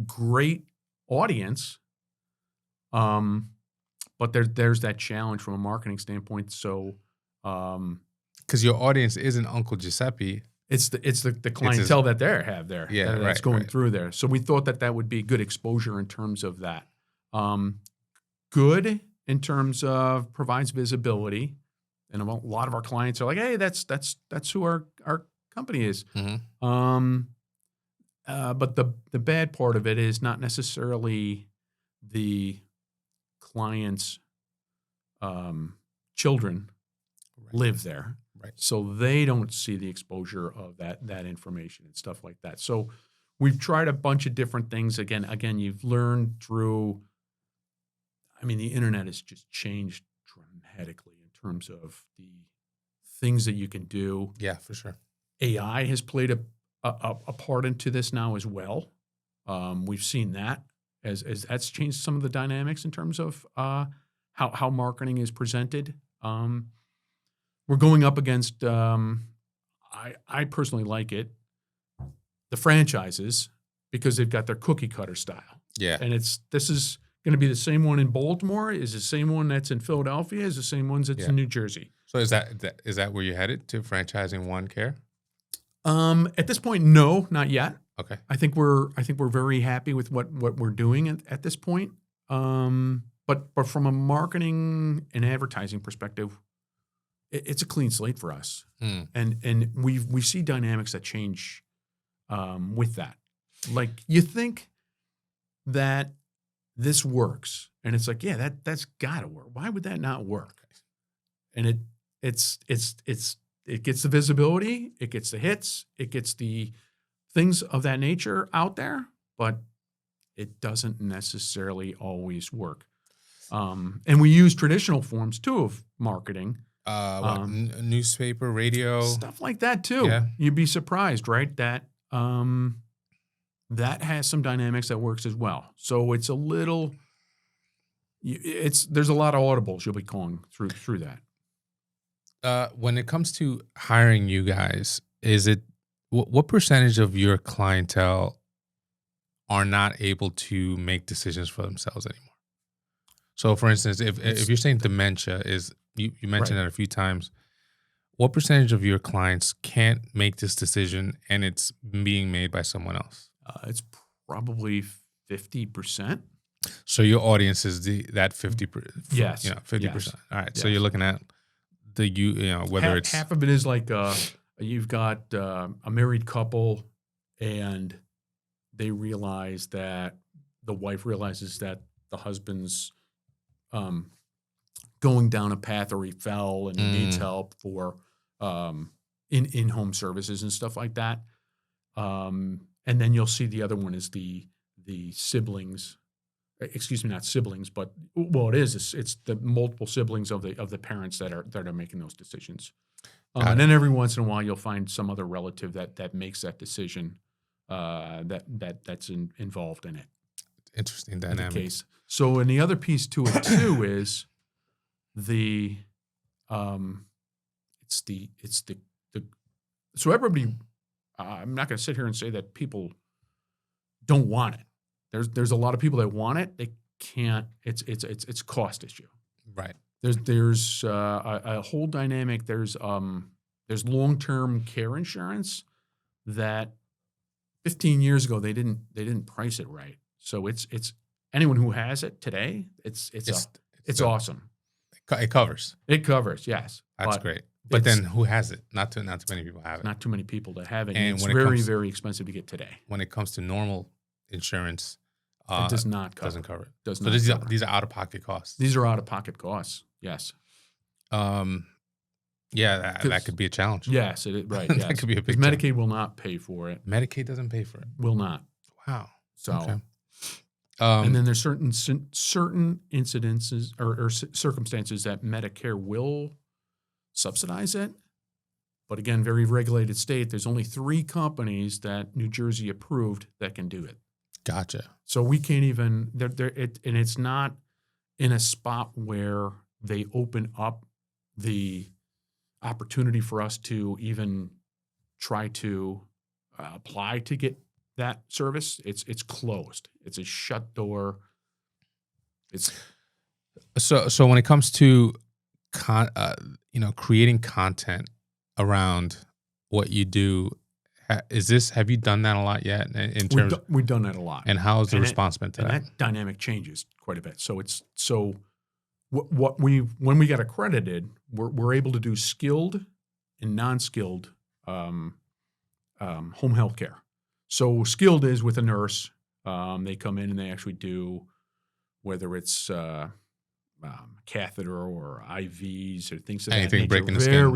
B: Great audience, but there's that challenge from a marketing standpoint. So,
A: because your audience isn't Uncle Giuseppe.
B: It's the clientele that they have there. That's going through there. So we thought that would be good exposure in terms of that. Good in terms of provides visibility, and a lot of our clients are like, hey, that's who our company is.
A: Mm-hmm.
B: But the bad part of it is not necessarily the client's children live there.
A: Right.
B: So they don't see the exposure of that information and stuff like that. So we've tried a bunch of different things. Again, you've learned through, the internet has just changed dramatically in terms of the things that you can do.
A: Yeah, for sure. AI
B: has played a part into this now as well. We've seen that as that's changed some of the dynamics in terms of how marketing is presented. We're going up against, I personally like it, the franchises, because they've got their cookie cutter style.
A: Yeah.
B: And this is going to be the same one in Baltimore, is the same one that's in Philadelphia, is the same ones that's in New Jersey.
A: So is that where you're headed to, franchising one care?
B: At this point, no, not yet.
A: Okay.
B: I think we're very happy with what we're doing at this point. But from a marketing and advertising perspective, it's a clean slate for us, and we see dynamics that change with that. Like you think that this works, and it's like, yeah, that's got to work. Why would that not work? And it gets the visibility, it gets the hits, it gets the things of that nature out there, but it doesn't necessarily always work. And we use traditional forms too of marketing.
A: Newspaper, radio,
B: stuff like that too.
A: Yeah.
B: You'd be surprised, right? That that has some dynamics that works as well. So it's a little, there's a lot of audibles you'll be calling through that.
A: When it comes to hiring you guys, is it what percentage of your clientele are not able to make decisions for themselves anymore? So, for instance, if you're saying dementia is, you mentioned that a few times, what percentage of your clients can't make this decision and it's being made by someone else?
B: It's probably 50%.
A: So your audience is that 50%.
B: Yes.
A: 50%.
B: Yes.
A: All right.
B: Yes.
A: So you're looking at whether it's
B: half of it is like you've got a married couple and they realize that the wife realizes that the husband's going down a path, or he fell and he needs help for in-home services and stuff like that. And then you'll see the other one is the siblings. Excuse me, not siblings, but well, it is. It's the multiple siblings of the parents that are making those decisions. And then every once in a while, you'll find some other relative that makes that decision that's involved in it.
A: Interesting dynamic.
B: The case. So, and the other piece to it too is so everybody. I'm not going to sit here and say that people don't want it. There's a lot of people that want it. They can't. It's cost issue.
A: Right.
B: There's a whole dynamic. There's long-term care insurance that 15 years ago they didn't price it right. So it's anyone who has it today, it's awesome.
A: It covers.
B: It covers, yes.
A: That's great. But then who has it? Not too many people have it.
B: Not too many people that have it.
A: And
B: it's very expensive to get today.
A: When it comes to normal insurance,
B: it does not cover.
A: Doesn't cover it.
B: Does
A: so
B: not
A: these are out-of-pocket costs.
B: These are out-of-pocket costs. Yes.
A: Yeah, that could be a challenge.
B: Yes, it is, right. Yes.
A: That could be a big
B: Medicaid will not pay for it.
A: Medicaid doesn't pay for it.
B: Will not.
A: Wow.
B: So,
A: okay.
B: And then there's certain incidences or circumstances that Medicare will subsidize it. But again, very regulated state. There's only 3 companies that New Jersey approved that can do it.
A: Gotcha.
B: So we can't even. And it's not in a spot where they open up the opportunity for us to even try to apply to get that service. It's closed. It's a shut door.
A: So when it comes to creating content around what you do, have you done that a lot yet? In terms,
B: we've done that a lot.
A: And how is the response been to that?
B: And that dynamic changes quite a bit. So when we got accredited, we're able to do skilled and non-skilled home health care. So skilled is with a nurse. They come in and they actually do, whether it's catheter or IVs or things of that nature.
A: Anything breaking the skin.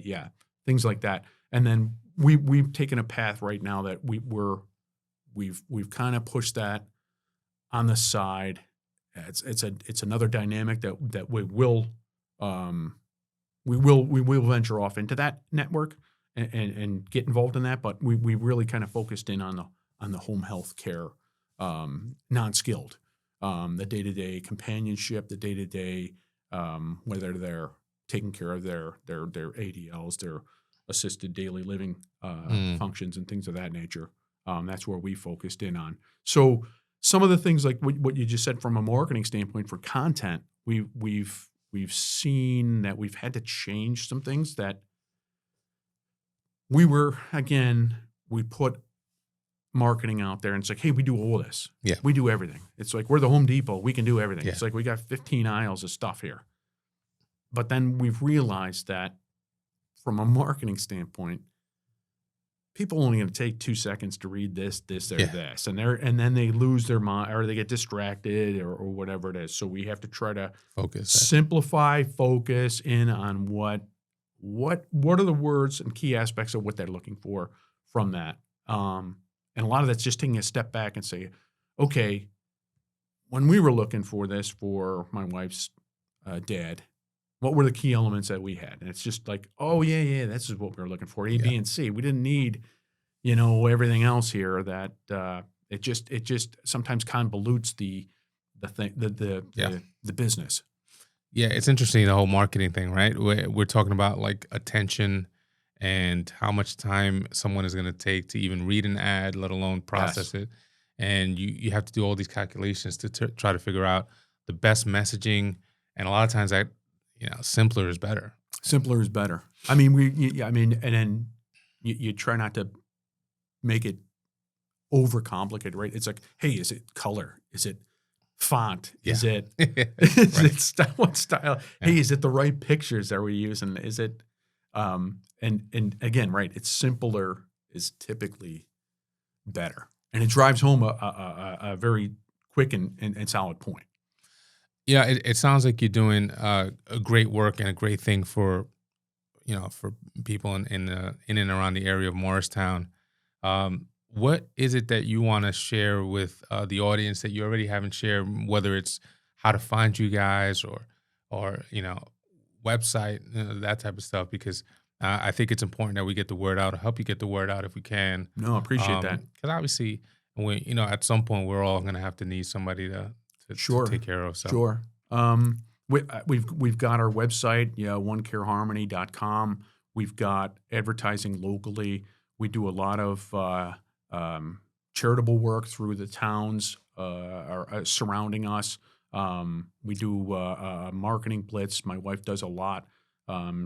B: Yeah. Things like that. And then we've taken a path right now that we've kind of pushed that on the side. It's another dynamic that we will venture off into that network and get involved in that. But we really kind of focused in on the home health care, non-skilled, the day-to-day companionship, the day-to-day, whether they're taking care of their ADLs, their assisted daily living functions and things of that nature. That's where we focused in on. So some of the things like what you just said from a marketing standpoint for content, we've seen that we've had to change some things that we put marketing out there and it's like, hey, we do all this.
A: Yeah.
B: We do everything. It's like we're the Home Depot. We can do everything.
A: Yeah.
B: It's like we got 15 aisles of stuff here. But then we've realized that from a marketing standpoint, people are only going to take 2 seconds to read this, or this, and then they lose their mind or they get distracted or whatever it is. So we have to try to simplify, focus in on what are the words and key aspects of what they're looking for from that. And a lot of that's just taking a step back and say, okay, when we were looking for this for my wife's dad, what were the key elements that we had? And it's just like, oh, yeah, this is what we were looking for, A, B, and C. We didn't need, everything else here that it just sometimes convolutes the thing, the business.
A: Yeah, it's interesting, the whole marketing thing, right? We're talking about like attention and how much time someone is going to take to even read an ad, let alone process it. And you have to do all these calculations to try to figure out the best messaging. And a lot of times that, simpler is better.
B: Simpler is better. I mean, and then you try not to make it overcomplicated, right? It's like, hey, is it color? Is it font?
A: Yeah.
B: Is it it style? What style? Yeah. Hey, is it the right pictures that we're using? Is it and again, right? It's simpler is typically better, and it drives home a very quick and solid point.
A: Yeah, it sounds like you're doing a great work and a great thing for people in and around the area of Morristown. What is it that you want to share with the audience that you already haven't shared? Whether it's how to find you guys or website, that type of stuff. Because I think it's important that we get the word out. Help you get the word out if we can.
B: No, I appreciate that.
A: Because obviously, at some point we're all going to have to need somebody to take care of. So.
B: Sure. We've got our website, onecareharmony.com. We've got advertising locally. We do a lot of charitable work through the towns surrounding us. We do a marketing blitz. My wife does a lot.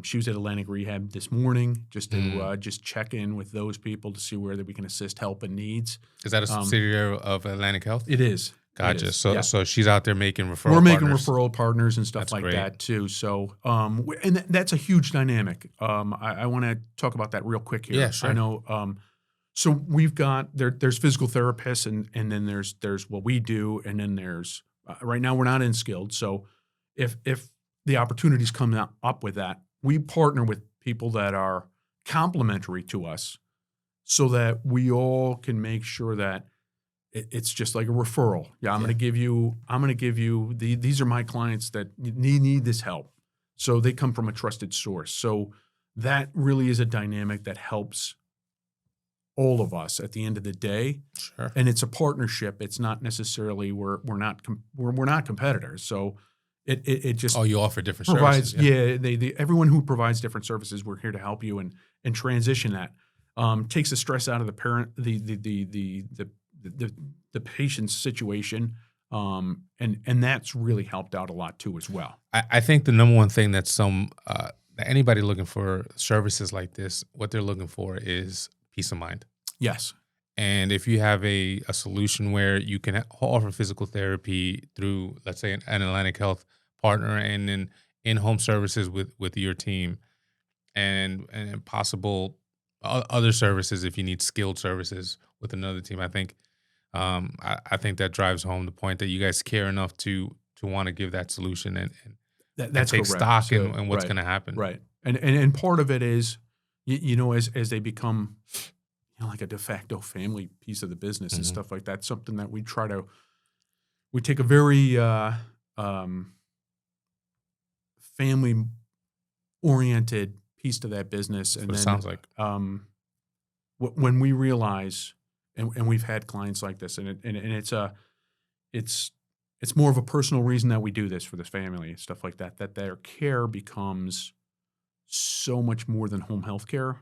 B: She was at Atlantic Rehab this morning just to just check in with those people to see whether we can assist help and needs.
A: Is that a subsidiary of Atlantic Health?
B: It is.
A: Gotcha. So she's out there making referral
B: We're making
A: partners.
B: referral partners and stuff
A: That's
B: like that too. So, and that's a huge dynamic. I want to talk about that real quick here.
A: Yeah, sure.
B: I know. So we've got there's physical therapists and then there's what we do. And then there's right now we're not in skilled. So if the opportunities come up with that, we partner with people that are complementary to us so that we all can make sure that it's just like a referral. Yeah, I'm going to give you these are my clients that need this help. So they come from a trusted source. So that really is a dynamic that helps all of us at the end of the day.
A: Sure.
B: And it's a partnership. It's not necessarily we're not competitors. So it just
A: you offer different
B: provides
A: services.
B: Yeah, everyone who provides different services, we're here to help you and transition that. Takes the stress out of the parent the patient's situation, and that's really helped out a lot too as well.
A: I think the number one thing that anybody looking for services like this, what they're looking for is peace of mind.
B: Yes.
A: And if you have a solution where you can offer physical therapy through, let's say, an Atlantic Health partner and in-home services with your team and possible other services if you need skilled services with another team, I think that drives home the point that you guys care enough to want to give that solution and take stock in what's going to happen.
B: Right. And part of it is, as they become like a de facto family piece of the business and stuff like that, something that we take a very family oriented piece to that business.
A: That's what it sounds like.
B: When we realize, and we've had clients like this, and it's more of a personal reason that we do this for this family and stuff like that, that their care becomes so much more than home health care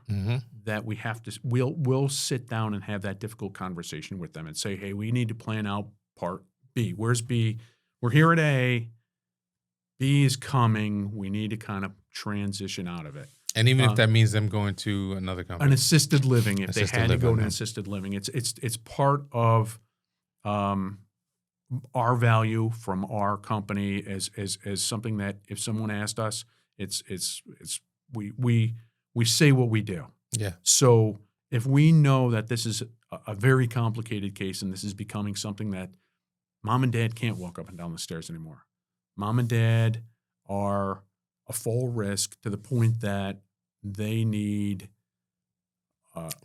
B: that we have to, we'll sit down and have that difficult conversation with them and say, hey, we need to plan out part B. Where's B? We're here at A. B is coming. We need to kind of transition out of it.
A: And even if that means them going to another company,
B: An assisted living, if they had to go to an
A: living.
B: assisted living, it's part of our value from our company as something that if someone asked us, we say what we do.
A: Yeah.
B: So if we know that this is a very complicated case and this is becoming something that mom and dad can't walk up and down the stairs anymore, mom and dad are a full risk to the point that they need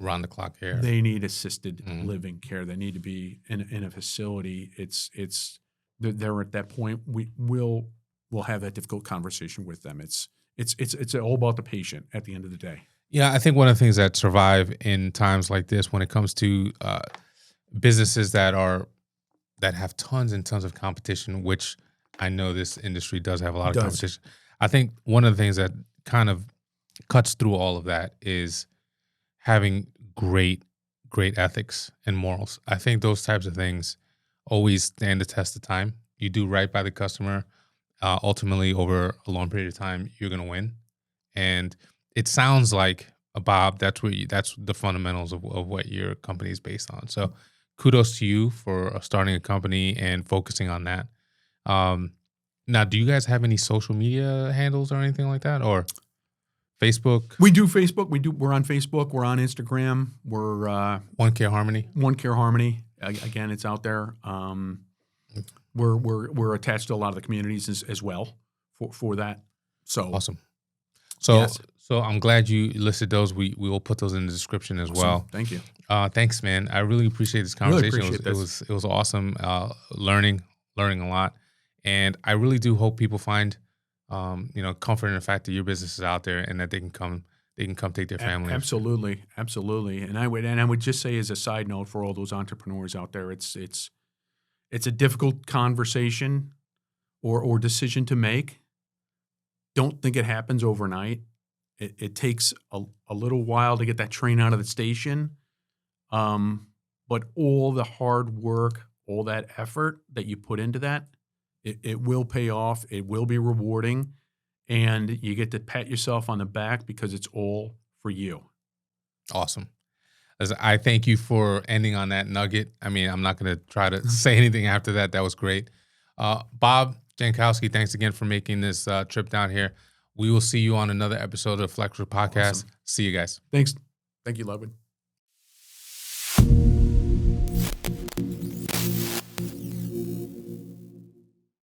A: round the clock care.
B: They need assisted living care. They need to be in a facility. They're at that point. We'll have that difficult conversation with them. It's all about the patient at the end of the day.
A: Yeah, I think one of the things that survive in times like this, when it comes to businesses that have tons and tons of competition, which I know this industry does have a lot of competition. I think one of the things that kind of cuts through all of that is having great ethics and morals. I think those types of things always stand the test of time. You do right by the customer. Ultimately, over a long period of time, you're going to win. And it sounds like, Bob, that's the fundamentals of what your company is based on. So kudos to you for starting a company and focusing on that. Now, do you guys have any social media handles or anything like that, or Facebook?
B: We do Facebook. We're on Facebook. We're on Instagram. We're
A: One Care Harmony.
B: One Care Harmony. Again, it's out there. We're attached to a lot of the communities as well for that. So
A: awesome. So
B: yes.
A: So I'm glad you listed those. We will put those in the description as well.
B: Thank you.
A: Thanks, man. I really appreciate this conversation.
B: Really appreciate
A: it was awesome. Learning a lot, and I really do hope people find comfort in the fact that your business is out there and that they can come take their family.
B: Absolutely. And I would just say, as a side note, for all those entrepreneurs out there, it's a difficult conversation or decision to make. Don't think it happens overnight. It takes a little while to get that train out of the station. But all the hard work, all that effort that you put into that, it will pay off. It will be rewarding. And you get to pat yourself on the back because it's all for you.
A: Awesome. I thank you for ending on that nugget. I mean, I'm not going to try to say anything after that. That was great. Bob Jankowski, thanks again for making this trip down here. We will see you on another episode of Flexwork Podcast. Awesome. See you guys.
B: Thanks. Thank you, Ludwig.